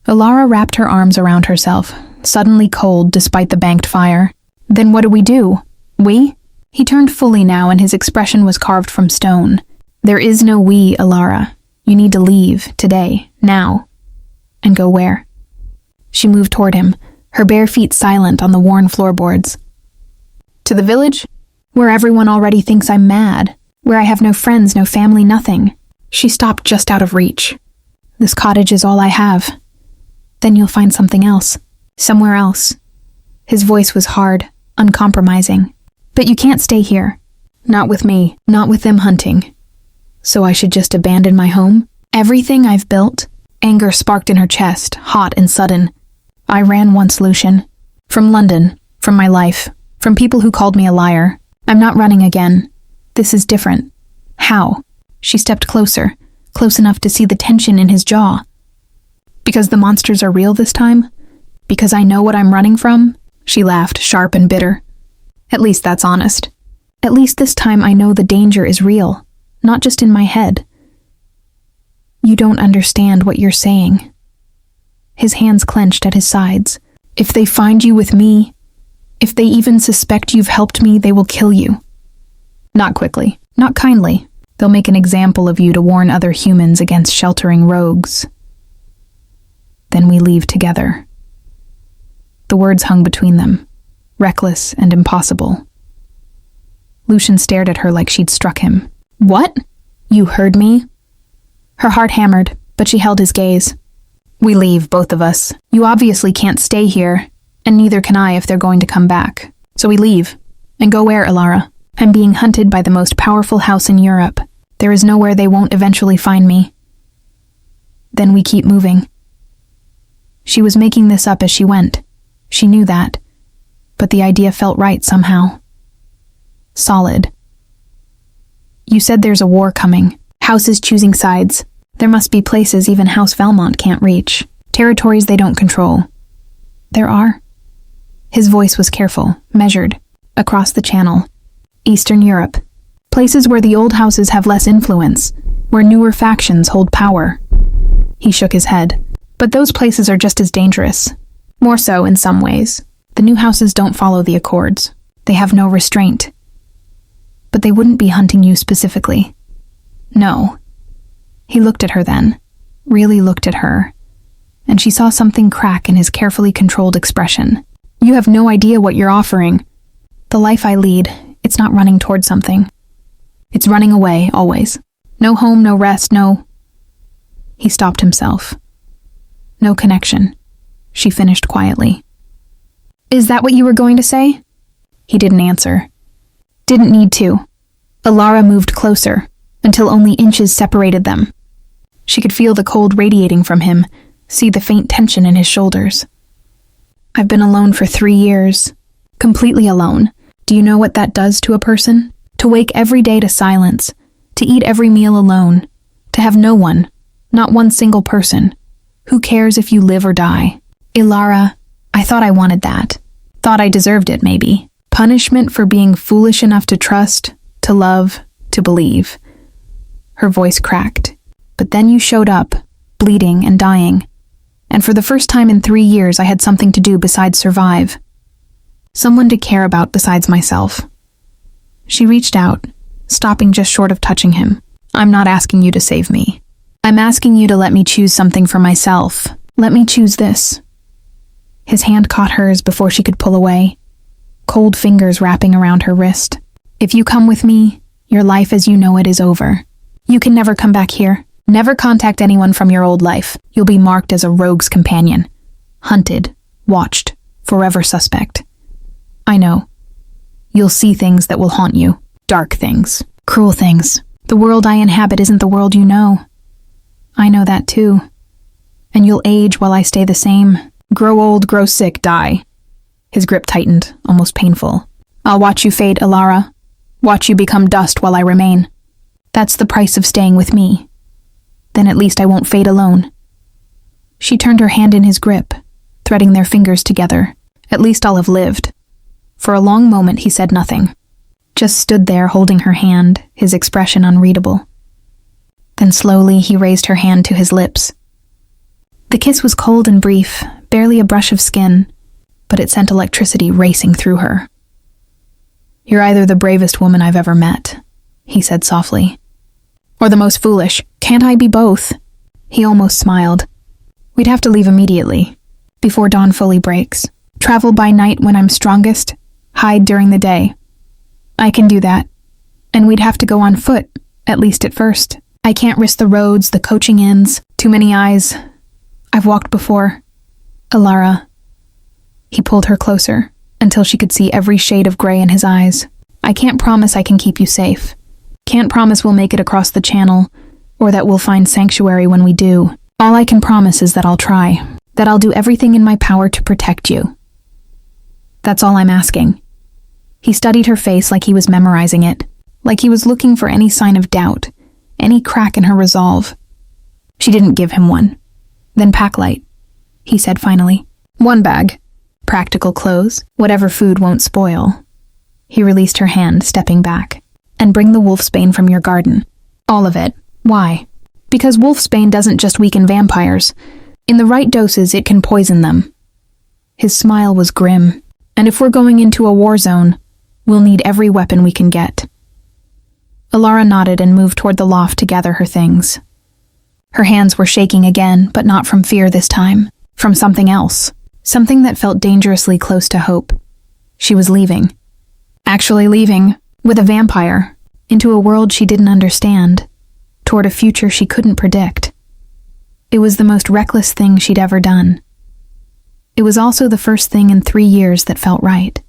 Ilara wrapped her arms around herself, suddenly cold despite the banked fire. Then what do? We? He turned fully now, and his expression was carved from stone. There is no we, Ilara. You need to leave, today, now. And go where? She moved toward him, her bare feet silent on the worn floorboards. To the village? Where everyone already thinks I'm mad. Where I have no friends, no family, nothing. She stopped just out of reach. This cottage is all I have. Then you'll find something else. Somewhere else. His voice was hard, uncompromising. But you can't stay here. Not with me, not with them hunting. So I should just abandon my home? Everything I've built? Anger sparked in her chest, hot and sudden. I ran once, Lucian. From London, from my life, from people who called me a liar. I'm not running again. This is different. How? She stepped closer, close enough to see the tension in his jaw. Because the monsters are real this time? Because I know what I'm running from? She laughed, sharp and bitter. At least that's honest. At least this time I know the danger is real, not just in my head. You don't understand what you're saying. His hands clenched at his sides. If they find you with me, if they even suspect you've helped me, they will kill you. Not quickly, not kindly. They'll make an example of you to warn other humans against sheltering rogues. Then we leave together. The words hung between them, reckless and impossible. Lucian stared at her like she'd struck him. What? You heard me? Her heart hammered, but she held his gaze. We leave, both of us. You obviously can't stay here, and neither can I if they're going to come back. So we leave. And go where, Ilara? I'm being hunted by the most powerful house in Europe. There is nowhere they won't eventually find me. Then we keep moving. She was making this up as she went. She knew that. But the idea felt right somehow. Solid. You said there's a war coming. Houses choosing sides. There must be places even House Valmont can't reach, territories they don't control. There are. His voice was careful, measured, across the Channel. Eastern Europe. Places where the old houses have less influence, where newer factions hold power. He shook his head. But those places are just as dangerous. More so in some ways. The new houses don't follow the accords. They have no restraint. But they wouldn't be hunting you specifically. No. He looked at her then, really looked at her, and she saw something crack in his carefully controlled expression. You have no idea what you're offering. The life I lead, it's not running toward something. It's running away, always. No home, no rest, no... He stopped himself. No connection, she finished quietly. Is that what you were going to say? He didn't answer. Didn't need to. Ilara moved closer, until only inches separated them. She could feel the cold radiating from him, see the faint tension in his shoulders. I've been alone for 3 years. Completely alone. Do you know what that does to a person? To wake every day to silence, to eat every meal alone, to have no one, not one single person. Who cares if you live or die? Ilara, I thought I wanted that. Thought I deserved it, maybe. Punishment for being foolish enough to trust, to love, to believe. Her voice cracked. But then you showed up, bleeding and dying. And for the first time in 3 years, I had something to do besides survive. Someone to care about besides myself. She reached out, stopping just short of touching him. I'm not asking you to save me. I'm asking you to let me choose something for myself. Let me choose this. His hand caught hers before she could pull away, cold fingers wrapping around her wrist. If you come with me, your life as you know it is over. You can never come back here. Never contact anyone from your old life. You'll be marked as a rogue's companion. Hunted, watched, forever suspect. I know. You'll see things that will haunt you. Dark things. Cruel things. The world I inhabit isn't the world you know. I know that too. And you'll age while I stay the same. Grow old, grow sick, die. His grip tightened, almost painful. I'll watch you fade, Ilara. Watch you become dust while I remain. That's the price of staying with me. Then at least I won't fade alone. She turned her hand in his grip, threading their fingers together. At least I'll have lived. For a long moment he said nothing. Just stood there holding her hand, his expression unreadable. Then slowly he raised her hand to his lips. The kiss was cold and brief, barely a brush of skin, but it sent electricity racing through her. You're either the bravest woman I've ever met, he said softly. Or the most foolish. Can't I be both? He almost smiled. We'd have to leave immediately, before dawn fully breaks. Travel by night when I'm strongest, hide during the day. I can do that. And we'd have to go on foot, at least at first. I can't risk the roads, the coaching inns, too many eyes. I've walked before. Ilara. He pulled her closer, until she could see every shade of gray in his eyes. I can't promise I can keep you safe. Can't promise we'll make it across the Channel, or that we'll find sanctuary when we do. All I can promise is that I'll try, that I'll do everything in my power to protect you. That's all I'm asking. He studied her face like he was memorizing it, like he was looking for any sign of doubt, any crack in her resolve. She didn't give him one. Then pack light, he said finally. 1 bag. Practical clothes, whatever food won't spoil. He released her hand, stepping back. And bring the wolfsbane from your garden. All of it. Why? Because wolfsbane doesn't just weaken vampires. In the right doses, it can poison them. His smile was grim. And if we're going into a war zone, we'll need every weapon we can get. Ilara nodded and moved toward the loft to gather her things. Her hands were shaking again, but not from fear this time. From something else. Something that felt dangerously close to hope. She was leaving. Actually leaving. With a vampire, into a world she didn't understand, toward a future she couldn't predict. It was the most reckless thing she'd ever done. It was also the first thing in 3 years that felt right.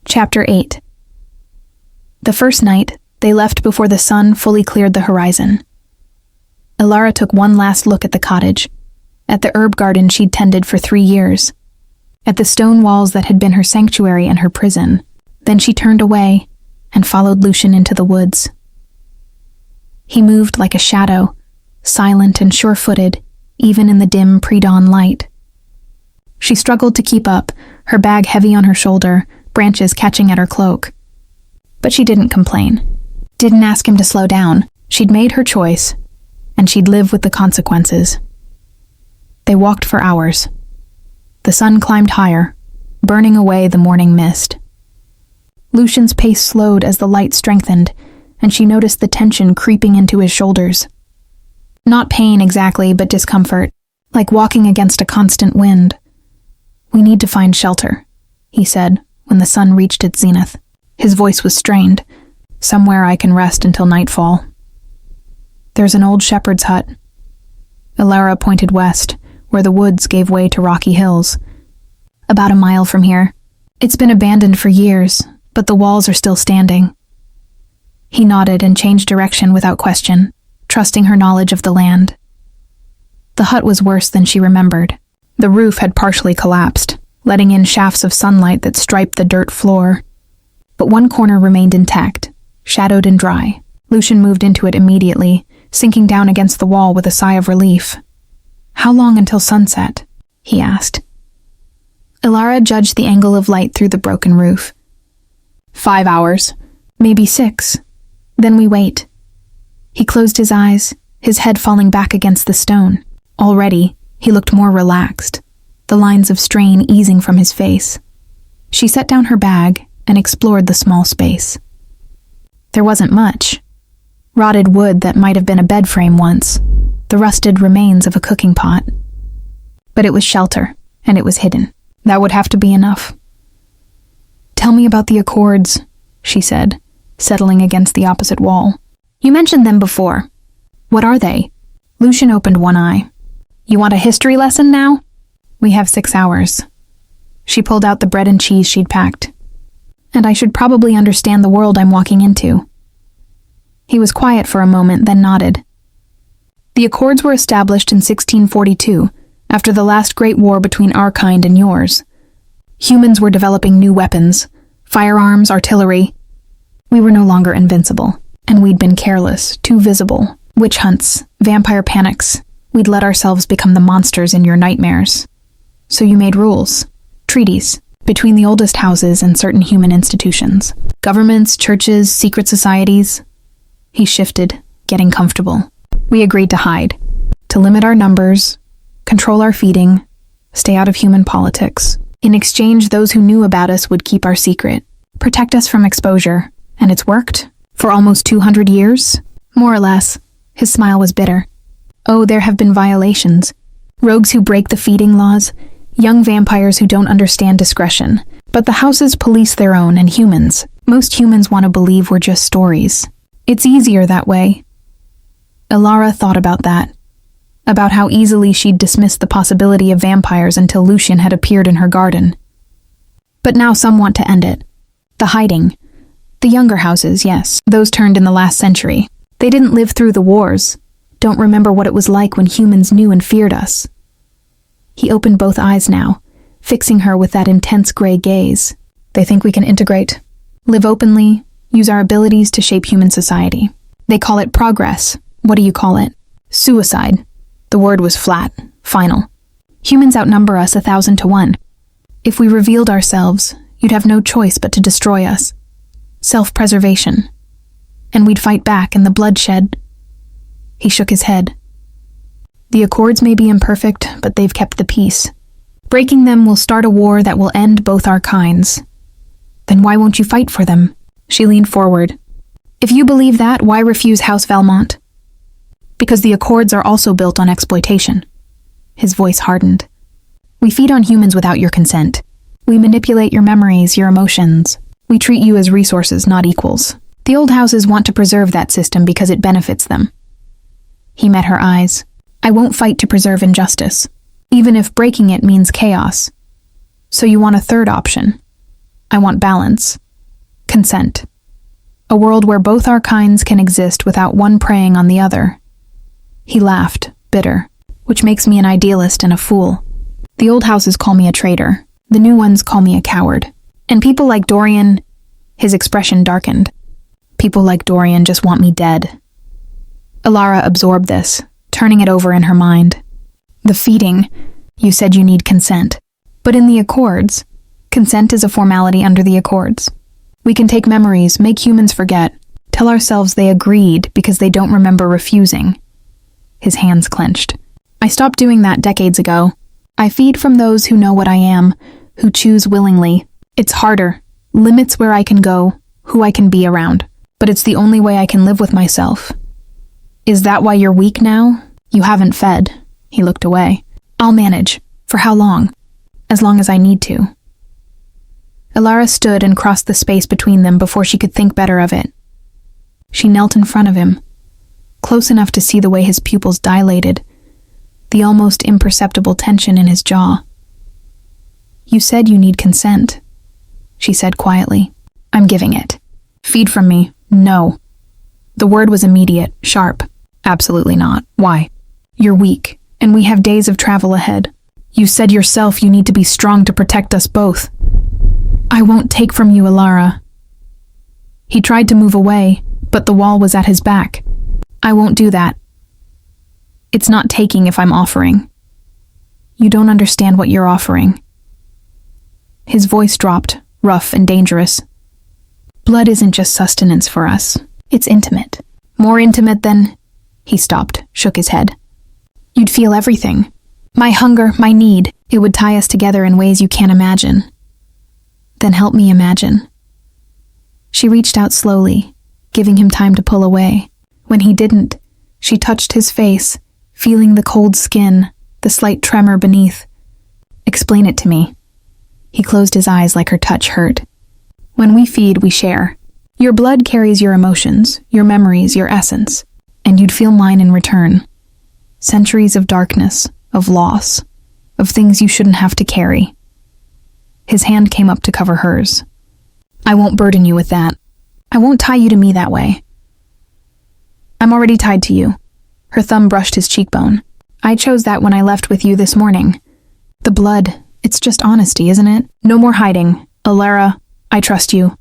Chapter 8. The first night, they left before the sun fully cleared the horizon. Ilara took one last look at the cottage, at the herb garden she'd tended for 3 years, at the stone walls that had been her sanctuary and her prison. Then she turned away and followed Lucian into the woods. He moved like a shadow, silent and sure-footed, even in the dim pre-dawn light. She struggled to keep up, her bag heavy on her shoulder, branches catching at her cloak. But she didn't complain. Didn't ask him to slow down. She'd made her choice, and she'd live with the consequences. They walked for hours. The sun climbed higher, burning away the morning mist. Lucian's pace slowed as the light strengthened, and she noticed the tension creeping into his shoulders. Not pain exactly, but discomfort, like walking against a constant wind. "We need to find shelter," he said when the sun reached its zenith. His voice was strained. "Somewhere I can rest until nightfall." "There's an old shepherd's hut." Ilara pointed west, where the woods gave way to rocky hills. "About a mile from here. It's been abandoned for years, but the walls are still standing." He nodded and changed direction without question, trusting her knowledge of the land. The hut was worse than she remembered. The roof had partially collapsed, letting in shafts of sunlight that striped the dirt floor. But one corner remained intact, shadowed and dry. Lucian moved into it immediately, sinking down against the wall with a sigh of relief. "How long until sunset?" he asked. Ilara judged the angle of light through the broken roof. 5 hours, maybe 6. Then we wait." He closed his eyes, his head falling back against the stone. Already, he looked more relaxed, the lines of strain easing from his face. She set down her bag and explored the small space. There wasn't much. Rotted wood that might have been a bed frame once, the rusted remains of a cooking pot. But it was shelter, and it was hidden. That would have to be enough. "Tell me about the Accords," she said, settling against the opposite wall. "You mentioned them before. What are they?" Lucian opened one eye. "You want a history lesson now?" "We have 6 hours." She pulled out the bread and cheese she'd packed. "And I should probably understand the world I'm walking into." He was quiet for a moment, then nodded. "The Accords were established in 1642, after the last great war between our kind and yours. Humans were developing new weapons, firearms, artillery. We were no longer invincible, and we'd been careless, too visible. Witch hunts, vampire panics. We'd let ourselves become the monsters in your nightmares. So you made rules, treaties, between the oldest houses and certain human institutions. Governments, churches, secret societies." He shifted, getting comfortable. "We agreed to hide, to limit our numbers, control our feeding, stay out of human politics. In exchange, those who knew about us would keep our secret, protect us from exposure. And it's worked? For almost 200 years? More or less." His smile was bitter. "Oh, there have been violations. Rogues who break the feeding laws, young vampires who don't understand discretion. But the houses police their own, and humans. Most humans want to believe we're just stories. It's easier that way." Ilara thought about that. About how easily she'd dismissed the possibility of vampires until Lucian had appeared in her garden. But now some want to end it. The hiding. The younger houses, yes, those turned in the last century. They didn't live through the wars, don't remember what it was like when humans knew and feared us. He opened both eyes now, fixing her with that intense gray gaze. "They think we can integrate, live openly, use our abilities to shape human society. They call it progress. What do you call it? Suicide." The word was flat, final. "Humans outnumber us 1,000 to 1. If we revealed ourselves, you'd have no choice but to destroy us. Self-preservation. And we'd fight back in the bloodshed." He shook his head. "The Accords may be imperfect, but they've kept the peace. Breaking them will start a war that will end both our kinds. Then why won't you fight for them?" She leaned forward. "If you believe that, why refuse House Valmont?" "Because the Accords are also built on exploitation." His voice hardened. "We feed on humans without your consent. We manipulate your memories, your emotions. We treat you as resources, not equals. The old houses want to preserve that system because it benefits them." He met her eyes. "I won't fight to preserve injustice, even if breaking it means chaos. So you want a third option. I want balance. Consent. A world where both our kinds can exist without one preying on the other." He laughed, bitter, "Which makes me an idealist and a fool. The old houses call me a traitor. The new ones call me a coward. And people like Dorian..." His expression darkened. "People like Dorian just want me dead." Ilara absorbed this, turning it over in her mind. The feeding, you said you need consent. But in the Accords, consent is a formality under the Accords. We can take memories, make humans forget, tell ourselves they agreed because they don't remember refusing. His hands clenched. I stopped doing that decades ago. I feed from those who know what I am, who choose willingly. It's harder, limits where I can go, who I can be around. But it's the only way I can live with myself. Is that why you're weak now? You haven't fed. He looked away. I'll manage. For how long? As long as I need to. Ilara stood and crossed the space between them before she could think better of it. She knelt in front of him, close enough to see the way his pupils dilated, the almost imperceptible tension in his jaw. You said you need consent, she said quietly. I'm giving it. Feed from me. No. The word was immediate, sharp. Absolutely not. Why? You're weak, and we have days of travel ahead. You said yourself you need to be strong to protect us both. I won't take from you, Ilara. He tried to move away, but the wall was at his back. I won't do that. It's not taking if I'm offering. You don't understand what you're offering. His voice dropped, rough and dangerous. Blood isn't just sustenance for us. It's intimate. More intimate than... He stopped, shook his head. You'd feel everything. My hunger, my need. It would tie us together in ways you can't imagine. Then help me imagine. She reached out slowly, giving him time to pull away. When he didn't, she touched his face, feeling the cold skin, the slight tremor beneath. Explain it to me. He closed his eyes like her touch hurt. When we feed, we share. Your blood carries your emotions, your memories, your essence, and you'd feel mine in return. Centuries of darkness, of loss, of things you shouldn't have to carry. His hand came up to cover hers. I won't burden you with that. I won't tie you to me that way. I'm already tied to you. Her thumb brushed his cheekbone. I chose that when I left with you this morning. The blood, it's just honesty, isn't it? No more hiding. Ilara, I trust you.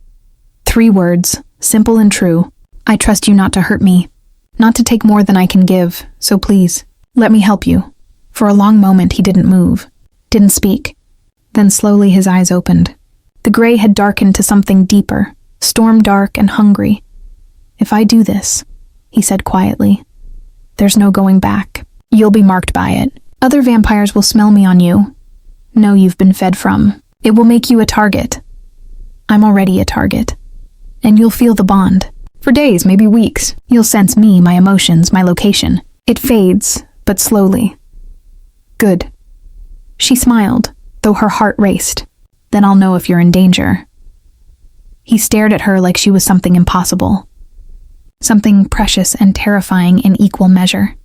3 words, simple and true. I trust you not to hurt me, not to take more than I can give, so please, let me help you. For a long moment he didn't move, didn't speak. Then slowly his eyes opened. The gray had darkened to something deeper, storm dark and hungry. If I do this, he said quietly, there's no going back. You'll be marked by it. Other vampires will smell me on you. Know you've been fed from. It will make you a target. I'm already a target. And you'll feel the bond. For days, maybe weeks, you'll sense me, my emotions, my location. It fades, but slowly. Good. She smiled, though her heart raced. Then I'll know if you're in danger. He stared at her like she was something impossible. Something precious and terrifying in equal measure.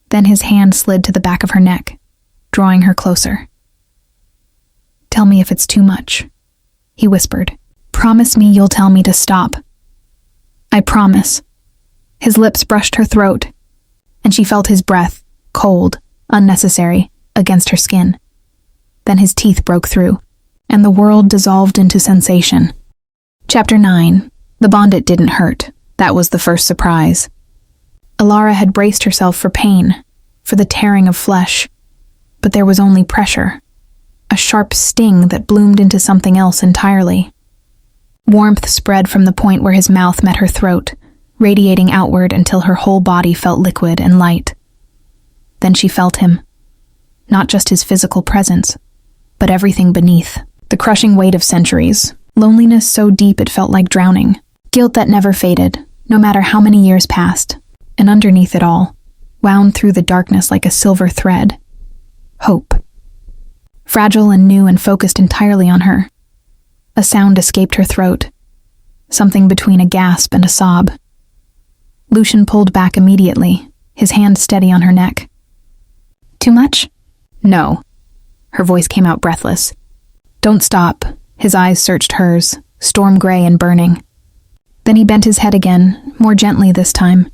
Then his hand slid to the back of her neck, drawing her closer. Tell me if it's too much, he whispered. Promise me you'll tell me to stop. I promise. His lips brushed her throat, and she felt his breath, cold, unnecessary, against her skin. Then his teeth broke through, and the world dissolved into sensation. Chapter 9. The bondit didn't hurt. That was the first surprise. Ilara had braced herself for pain, for the tearing of flesh, but there was only pressure, a sharp sting that bloomed into something else entirely. Warmth spread from the point where his mouth met her throat, radiating outward until her whole body felt liquid and light. Then she felt him. Not just his physical presence, but everything beneath. The crushing weight of centuries, loneliness so deep it felt like drowning, guilt that never faded, no matter how many years passed, and underneath it all, wound through the darkness like a silver thread. Hope. Fragile and new and focused entirely on her. A sound escaped her throat, something between a gasp and a sob. Lucian pulled back immediately, his hand steady on her neck. Too much? No. Her voice came out breathless. Don't stop. His eyes searched hers, storm gray and burning. Then he bent his head again, more gently this time.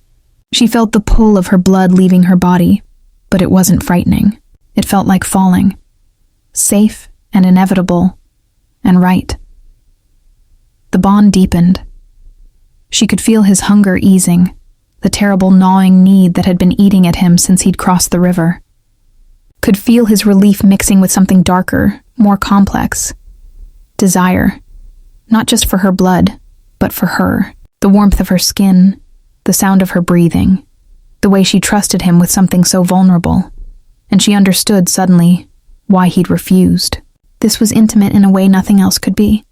She felt the pull of her blood leaving her body, but it wasn't frightening. It felt like falling. Safe and inevitable, and right. The bond deepened. She could feel his hunger easing, the terrible gnawing need that had been eating at him since he'd crossed the river. Could feel his relief mixing with something darker, more complex. Desire. Not just for her blood, but for her. The warmth of her skin, the sound of her breathing, the way she trusted him with something so vulnerable. And she understood suddenly why he'd refused. This was intimate in a way nothing else could be.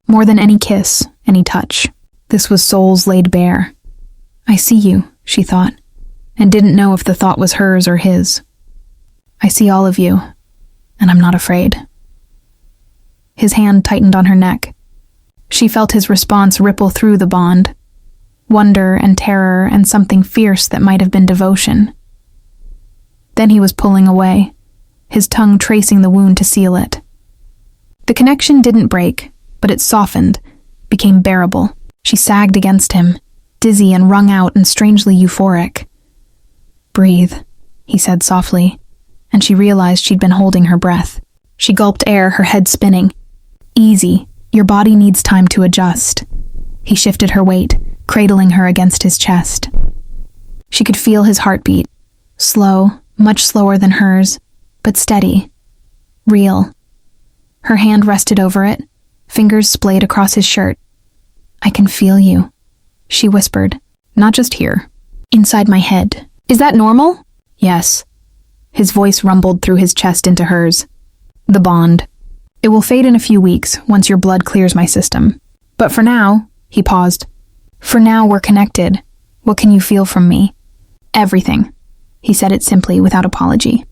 More than any kiss, any touch. This was souls laid bare. I see you, she thought, and didn't know if the thought was hers or his. I see all of you, and I'm not afraid. His hand tightened on her neck. She felt his response ripple through the bond. Wonder and terror and something fierce that might have been devotion. Then he was pulling away, his tongue tracing the wound to seal it. The connection didn't break, but it softened, became bearable. She sagged against him, dizzy and wrung out and strangely euphoric. Breathe, he said softly, and she realized she'd been holding her breath. She gulped air, her head spinning. Easy, your body needs time to adjust. He shifted her weight, cradling her against his chest. She could feel his heartbeat, slow, much slower than hers, but steady, real. Her hand rested over it, fingers splayed across his shirt. I can feel you, she whispered. Not just here, inside my head. Is that normal? Yes. His voice rumbled through his chest into hers. The bond. It will fade in a few weeks, once your blood clears my system. But for now, he paused. For now, we're connected. What can you feel from me? Everything. He said it simply, without apology.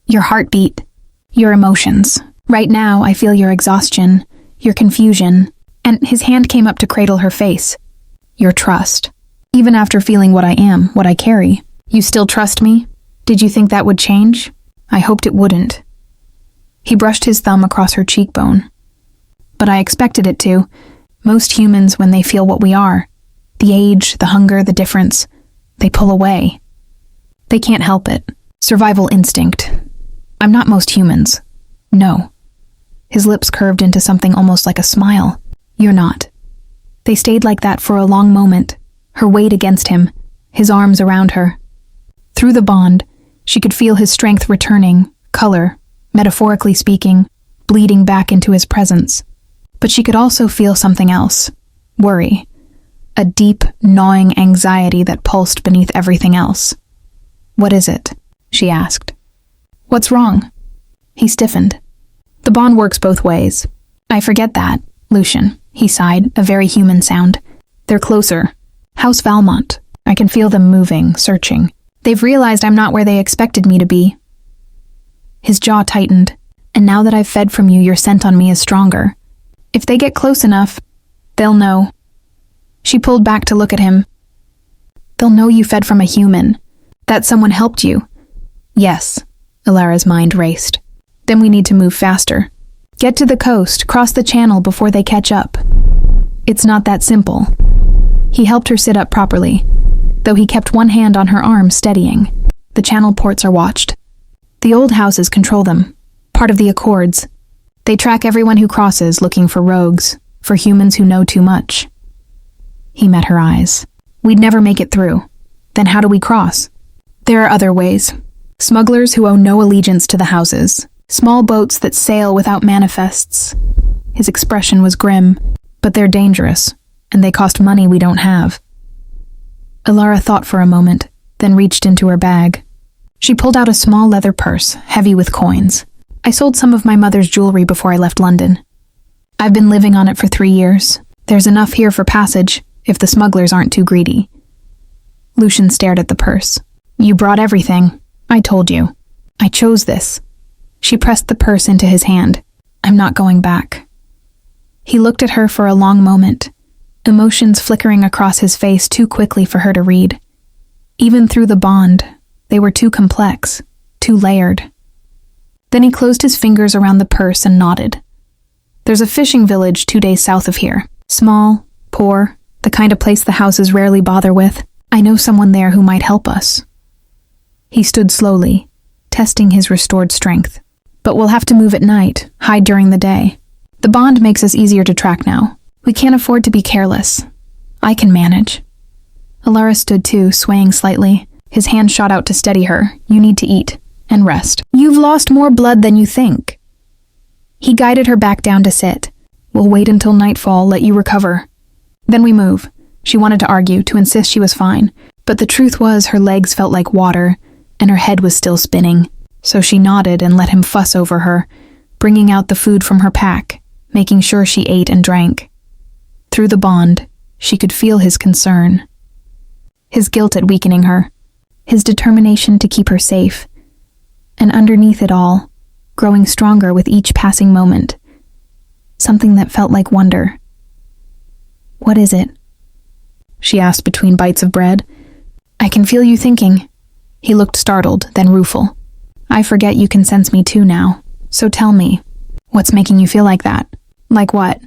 Your heartbeat. Your emotions. Right now, I feel your exhaustion, your confusion, and his hand came up to cradle her face. Your trust. Even after feeling what I am, what I carry. You still trust me? Did you think that would change? I hoped it wouldn't. He brushed his thumb across her cheekbone. But I expected it to. Most humans, when they feel what we are, the age, the hunger, the difference, they pull away. They can't help it. Survival instinct. I'm not most humans. No. His lips curved into something almost like a smile. You're not. They stayed like that for a long moment, her weight against him, his arms around her. Through the bond, she could feel his strength returning, color, metaphorically speaking, bleeding back into his presence. But she could also feel something else. Worry. A deep, gnawing anxiety that pulsed beneath everything else. What is it? She asked. What's wrong? He stiffened. The bond works both ways. I forget that, Lucian, he sighed, a very human sound. They're closer. House Valmont. I can feel them moving, searching. They've realized I'm not where they expected me to be. His jaw tightened. And now that I've fed from you, your scent on me is stronger. If they get close enough, they'll know. She pulled back to look at him. They'll know you fed from a human. That someone helped you. Yes, Ilara's mind raced. Then we need to move faster. Get to the coast, cross the channel before they catch up. It's not that simple. He helped her sit up properly, though he kept one hand on her arm steadying. The channel ports are watched. The old houses control them, part of the Accords. They track everyone who crosses, looking for rogues, for humans who know too much. He met her eyes. We'd never make it through. Then how do we cross? There are other ways. Smugglers who owe no allegiance to the houses. Small boats that sail without manifests. His expression was grim, but they're dangerous, and they cost money we don't have. Ilara thought for a moment, then reached into her bag. She pulled out a small leather purse, heavy with coins. I sold some of my mother's jewelry before I left London. I've been living on it for 3 years. There's enough here for passage, if the smugglers aren't too greedy. Lucian stared at the purse. You brought everything. I told you. I chose this. She pressed the purse into his hand. I'm not going back. He looked at her for a long moment, emotions flickering across his face too quickly for her to read. Even through the bond, they were too complex, too layered. Then he closed his fingers around the purse and nodded. There's a fishing village 2 days south of here. Small, poor, the kind of place the houses rarely bother with. I know someone there who might help us. He stood slowly, testing his restored strength. But we'll have to move at night, hide during the day. The bond makes us easier to track now. We can't afford to be careless. I can manage. Alara stood too, swaying slightly. His hand shot out to steady her. You need to eat. And rest. You've lost more blood than you think. He guided her back down to sit. We'll wait until nightfall, let you recover. Then we move. She wanted to argue, to insist she was fine. But the truth was her legs felt like water, and her head was still spinning. So she nodded and let him fuss over her, bringing out the food from her pack, making sure she ate and drank. Through the bond, she could feel his concern. His guilt at weakening her. His determination to keep her safe. And underneath it all, growing stronger with each passing moment, something that felt like wonder. What is it? She asked between bites of bread. I can feel you thinking. He looked startled, then rueful. I forget you can sense me too now, so tell me, what's making you feel like that? Like what?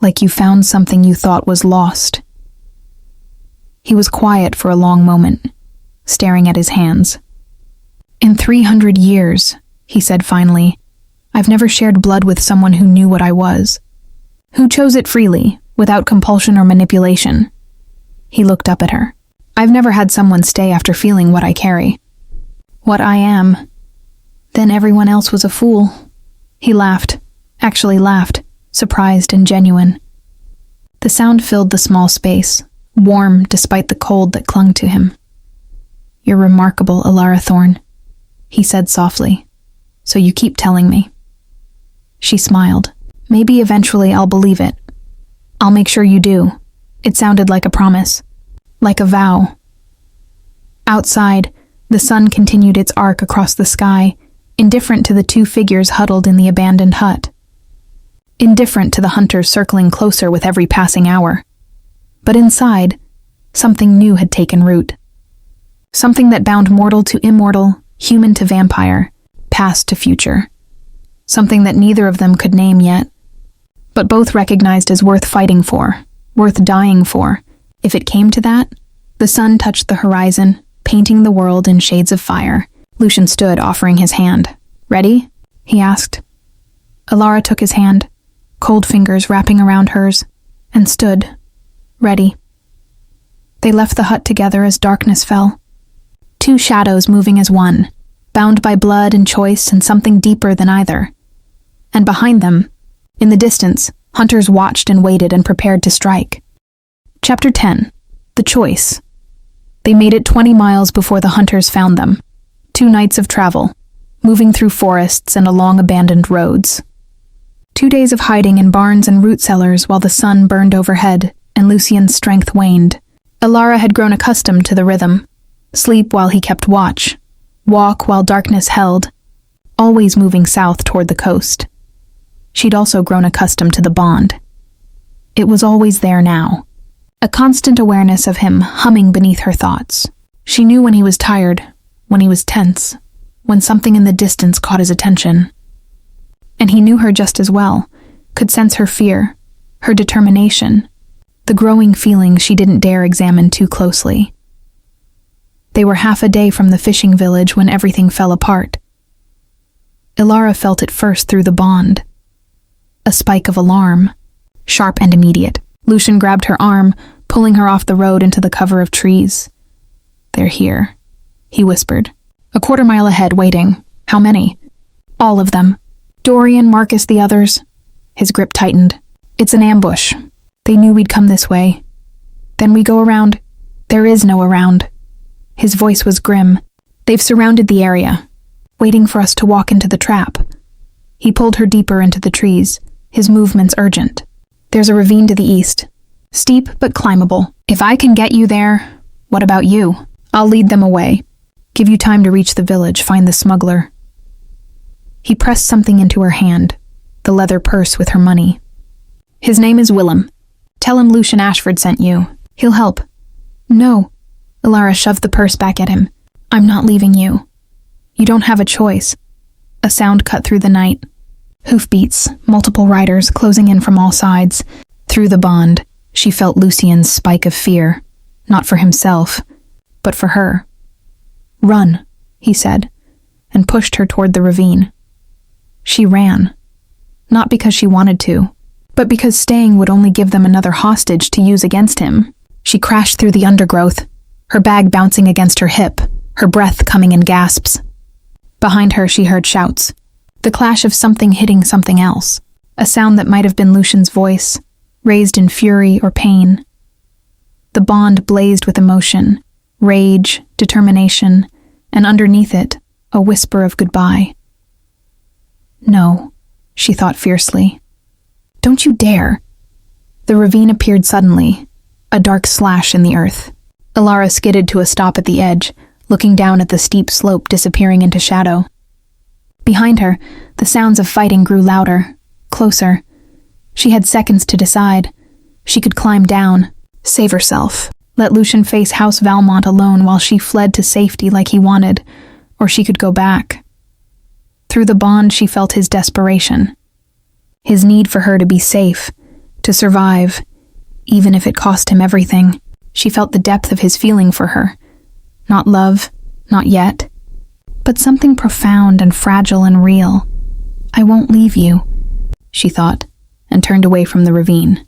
Like you found something you thought was lost. He was quiet for a long moment, staring at his hands. In 300 years, he said finally, I've never shared blood with someone who knew what I was. Who chose it freely, without compulsion or manipulation. He looked up at her. I've never had someone stay after feeling what I carry. What I am. Then everyone else was a fool. He laughed, actually laughed, surprised and genuine. The sound filled the small space, warm despite the cold that clung to him. You're remarkable, Alara Thorne, he said softly. So you keep telling me. She smiled. Maybe eventually I'll believe it. I'll make sure you do. It sounded like a promise. Like a vow. Outside, the sun continued its arc across the sky, indifferent to the two figures huddled in the abandoned hut. Indifferent to the hunters circling closer with every passing hour. But inside, something new had taken root. Something that bound mortal to immortal, human to vampire, past to future. Something that neither of them could name yet, but both recognized as worth fighting for, worth dying for. If it came to that, the sun touched the horizon, painting the world in shades of fire. Lucian stood, offering his hand. Ready? He asked. Alara took his hand, cold fingers wrapping around hers, and stood, ready. They left the hut together as darkness fell. Two shadows moving as one, bound by blood and choice and something deeper than either. And behind them, in the distance, hunters watched and waited and prepared to strike. Chapter 10. The Choice. They made it 20 miles before the hunters found them. 2 nights of travel, moving through forests and along abandoned roads. 2 days of hiding in barns and root cellars while the sun burned overhead and Lucian's strength waned. Alara had grown accustomed to the rhythm. Sleep while he kept watch. Walk while darkness held. Always moving south toward the coast. She'd also grown accustomed to the bond. It was always there now. A constant awareness of him humming beneath her thoughts. She knew when he was tired, when he was tense, when something in the distance caught his attention. And he knew her just as well, could sense her fear, her determination, the growing feelings she didn't dare examine too closely. They were half a day from the fishing village when everything fell apart. Alara felt it first through the bond. A spike of alarm, sharp and immediate. Lucian grabbed her arm, pulling her off the road into the cover of trees. They're here, he whispered. A quarter mile ahead, waiting. How many? All of them. Dorian, Marcus, the others. His grip tightened. It's an ambush. They knew we'd come this way. Then we go around. There is no around. His voice was grim. They've surrounded the area, waiting for us to walk into the trap. He pulled her deeper into the trees, his movements urgent. There's a ravine to the east. Steep but climbable. If I can get you there, what about you? I'll lead them away. Give you time to reach the village, find the smuggler. He pressed something into her hand, the leather purse with her money. His name is Willem. Tell him Lucian Ashford sent you. He'll help. No. Alara shoved the purse back at him. I'm not leaving you. You don't have a choice. A sound cut through the night. Hoofbeats, multiple riders closing in from all sides. Through the bond, she felt Lucian's spike of fear. Not for himself, but for her. Run, he said, and pushed her toward the ravine. She ran. Not because she wanted to, but because staying would only give them another hostage to use against him. She crashed through the undergrowth, her bag bouncing against her hip, her breath coming in gasps. Behind her, she heard shouts, the clash of something hitting something else, a sound that might have been Lucian's voice, raised in fury or pain. The bond blazed with emotion, rage, determination, and underneath it, a whisper of goodbye. No, she thought fiercely. Don't you dare. The ravine appeared suddenly, a dark slash in the earth. Ilara skidded to a stop at the edge, looking down at the steep slope disappearing into shadow. Behind her, the sounds of fighting grew louder, closer. She had seconds to decide. She could climb down, save herself, let Lucian face House Valmont alone while she fled to safety like he wanted, or she could go back. Through the bond, she felt his desperation, his need for her to be safe, to survive, even if it cost him everything. She felt the depth of his feeling for her. Not love, not yet, but something profound and fragile and real. I won't leave you, she thought, and turned away from the ravine.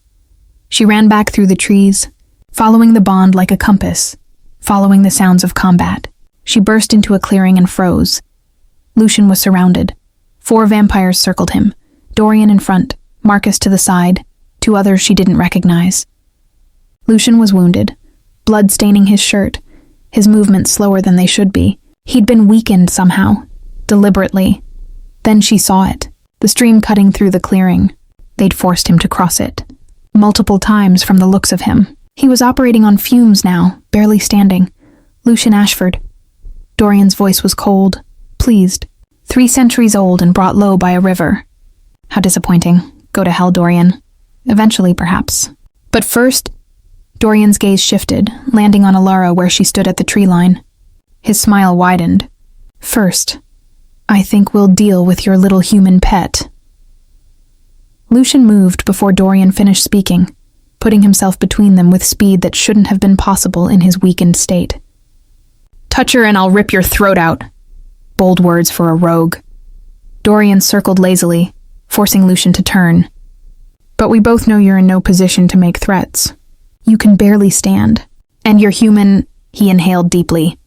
She ran back through the trees, following the bond like a compass, following the sounds of combat. She burst into a clearing and froze. Lucian was surrounded. 4 vampires circled him, Dorian in front, Marcus to the side, 2 others she didn't recognize. Lucian was wounded, blood staining his shirt, his movements slower than they should be. He'd been weakened somehow, deliberately. Then she saw it, the stream cutting through the clearing. They'd forced him to cross it. Multiple times from the looks of him. He was operating on fumes now, barely standing. Lucian Ashford. Dorian's voice was cold, pleased. 3 centuries old and brought low by a river. How disappointing. Go to hell, Dorian. Eventually, perhaps. But first, Dorian's gaze shifted, landing on Ilara where she stood at the tree line. His smile widened. First, I think we'll deal with your little human pet. Lucian moved before Dorian finished speaking, putting himself between them with speed that shouldn't have been possible in his weakened state. Touch her and I'll rip your throat out. Bold words for a rogue. Dorian circled lazily, forcing Lucian to turn. But we both know you're in no position to make threats. You can barely stand. And you're human, he inhaled deeply.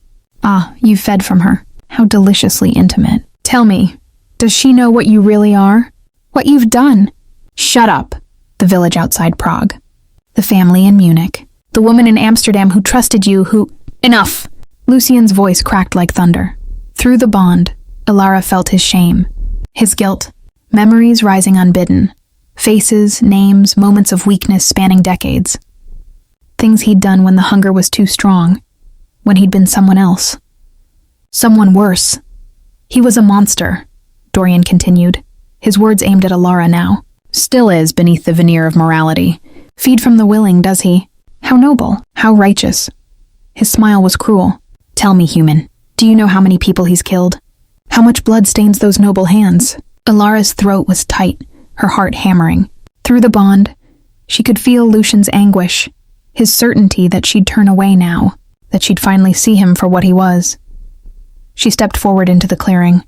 Ah, you fed from her. How deliciously intimate. Tell me, does she know what you really are? What you've done? Shut up. The village outside Prague. The family in Munich. The woman in Amsterdam who trusted you, who... Enough! Lucian's voice cracked like thunder. Through the bond, Ilara felt his shame, his guilt, memories rising unbidden, faces, names, moments of weakness spanning decades. Things he'd done when the hunger was too strong, when he'd been someone else. Someone worse. He was a monster, Dorian continued, his words aimed at Ilara now. Still is beneath the veneer of morality. Feed from the willing, does he? How noble, how righteous. His smile was cruel. Tell me, human, do you know how many people he's killed? How much blood stains those noble hands? Ilara's throat was tight, her heart hammering. Through the bond, she could feel Lucian's anguish, his certainty that she'd turn away now, that she'd finally see him for what he was. She stepped forward into the clearing.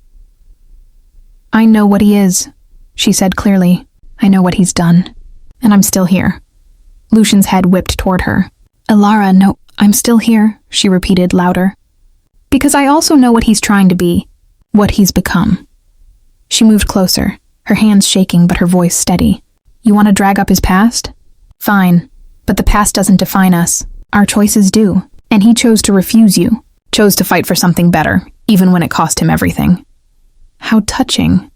I know what he is, she said clearly. I know what he's done. And I'm still here. Lucian's head whipped toward her. Ilara, no, I'm still here, she repeated louder. Because I also know what he's trying to be, what he's become. She moved closer, her hands shaking but her voice steady. You want to drag up his past? Fine, but the past doesn't define us. Our choices do. And he chose to refuse you, chose to fight for something better, even when it cost him everything. How touching.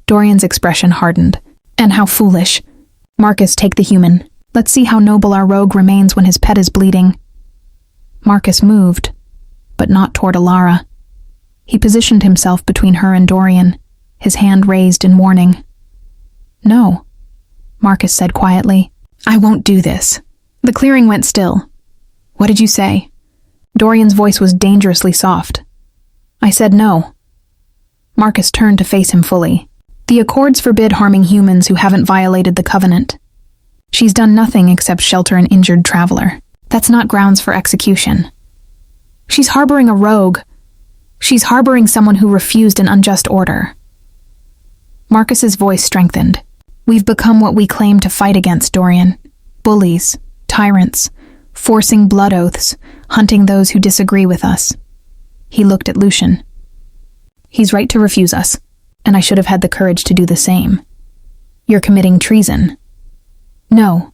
Dorian's expression hardened. And how foolish. Marcus, take the human. Let's see how noble our rogue remains when his pet is bleeding. Marcus moved, but not toward Ilara. He positioned himself between her and Dorian, his hand raised in warning. No, Marcus said quietly. I won't do this. The clearing went still. What did you say? Dorian's voice was dangerously soft. I said no. Marcus turned to face him fully. The Accords forbid harming humans who haven't violated the covenant. She's done nothing except shelter an injured traveler. That's not grounds for execution. She's harboring a rogue. She's harboring someone who refused an unjust order. Marcus's voice strengthened. We've become what we claim to fight against, Dorian. Bullies, tyrants, forcing blood oaths, hunting those who disagree with us. He looked at Lucian. He's right to refuse us, and I should have had the courage to do the same. You're committing treason. No.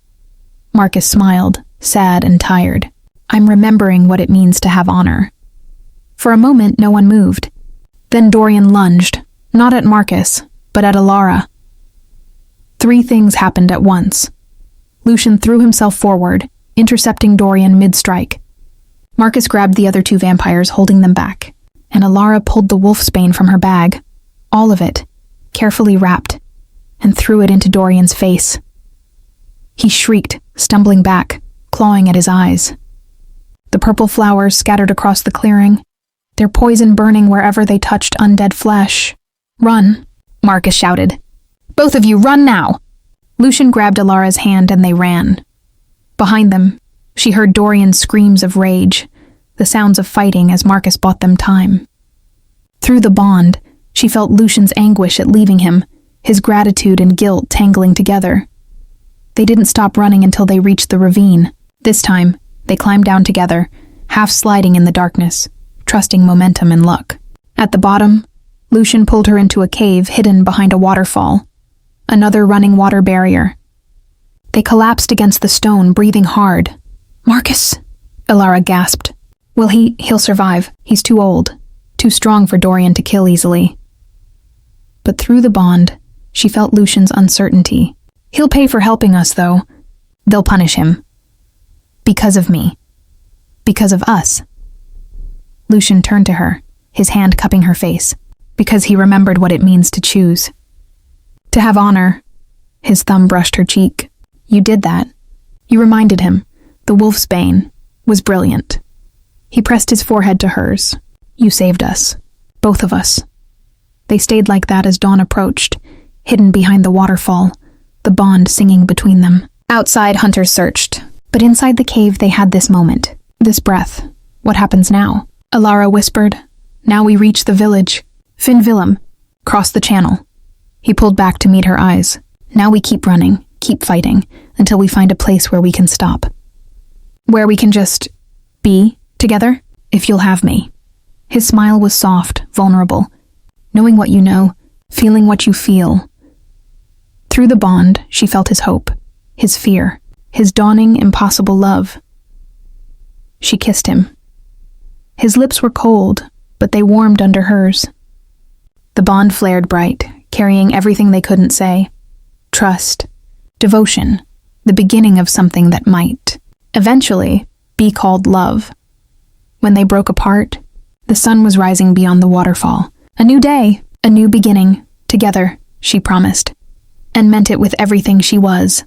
Marcus smiled, sad and tired. I'm remembering what it means to have honor. For a moment, no one moved. Then Dorian lunged, not at Marcus, but at Alara. 3 things happened at once. Lucian threw himself forward, intercepting Dorian mid-strike. Marcus grabbed the other 2 vampires, holding them back, and Alara pulled the wolfsbane from her bag, all of it, carefully wrapped, and threw it into Dorian's face. He shrieked, stumbling back, clawing at his eyes. The purple flowers scattered across the clearing, their poison burning wherever they touched undead flesh. Run, Marcus shouted. Both of you, run now! Lucian grabbed Alara's hand and they ran. Behind them, she heard Dorian's screams of rage, the sounds of fighting as Marcus bought them time. Through the bond, she felt Lucian's anguish at leaving him, his gratitude and guilt tangling together. They didn't stop running until they reached the ravine. This time, they climbed down together, half sliding in the darkness, trusting momentum and luck. At the bottom, Lucian pulled her into a cave hidden behind a waterfall, another running water barrier. They collapsed against the stone, breathing hard. Marcus, Alara gasped. Well, he'll survive. He's too old, too strong for Dorian to kill easily. But through the bond, she felt Lucian's uncertainty. He'll pay for helping us, though. They'll punish him. Because of me. Because of us. Lucian turned to her, his hand cupping her face, because he remembered what it means to choose. To have honor. His thumb brushed her cheek. You did that. You reminded him. The wolf's bane was brilliant. He pressed his forehead to hers. You saved us. Both of us. They stayed like that as dawn approached, hidden behind the waterfall, the bond singing between them. Outside, hunters searched. But inside the cave, they had this moment. This breath. What happens now? Alara whispered. Now we reach the village. Finn Willem. Cross the channel. He pulled back to meet her eyes. Now we keep running, keep fighting, until we find a place where we can stop. Where we can just be together, if you'll have me. His smile was soft, vulnerable. Knowing what you know, feeling what you feel. Through the bond, she felt his hope, his fear, his dawning, impossible love. She kissed him. His lips were cold, but they warmed under hers. The bond flared bright, carrying everything they couldn't say. Trust, devotion, the beginning of something that might, eventually, be called love. When they broke apart, the sun was rising beyond the waterfall. A new day, a new beginning, together, she promised, and meant it with everything she was.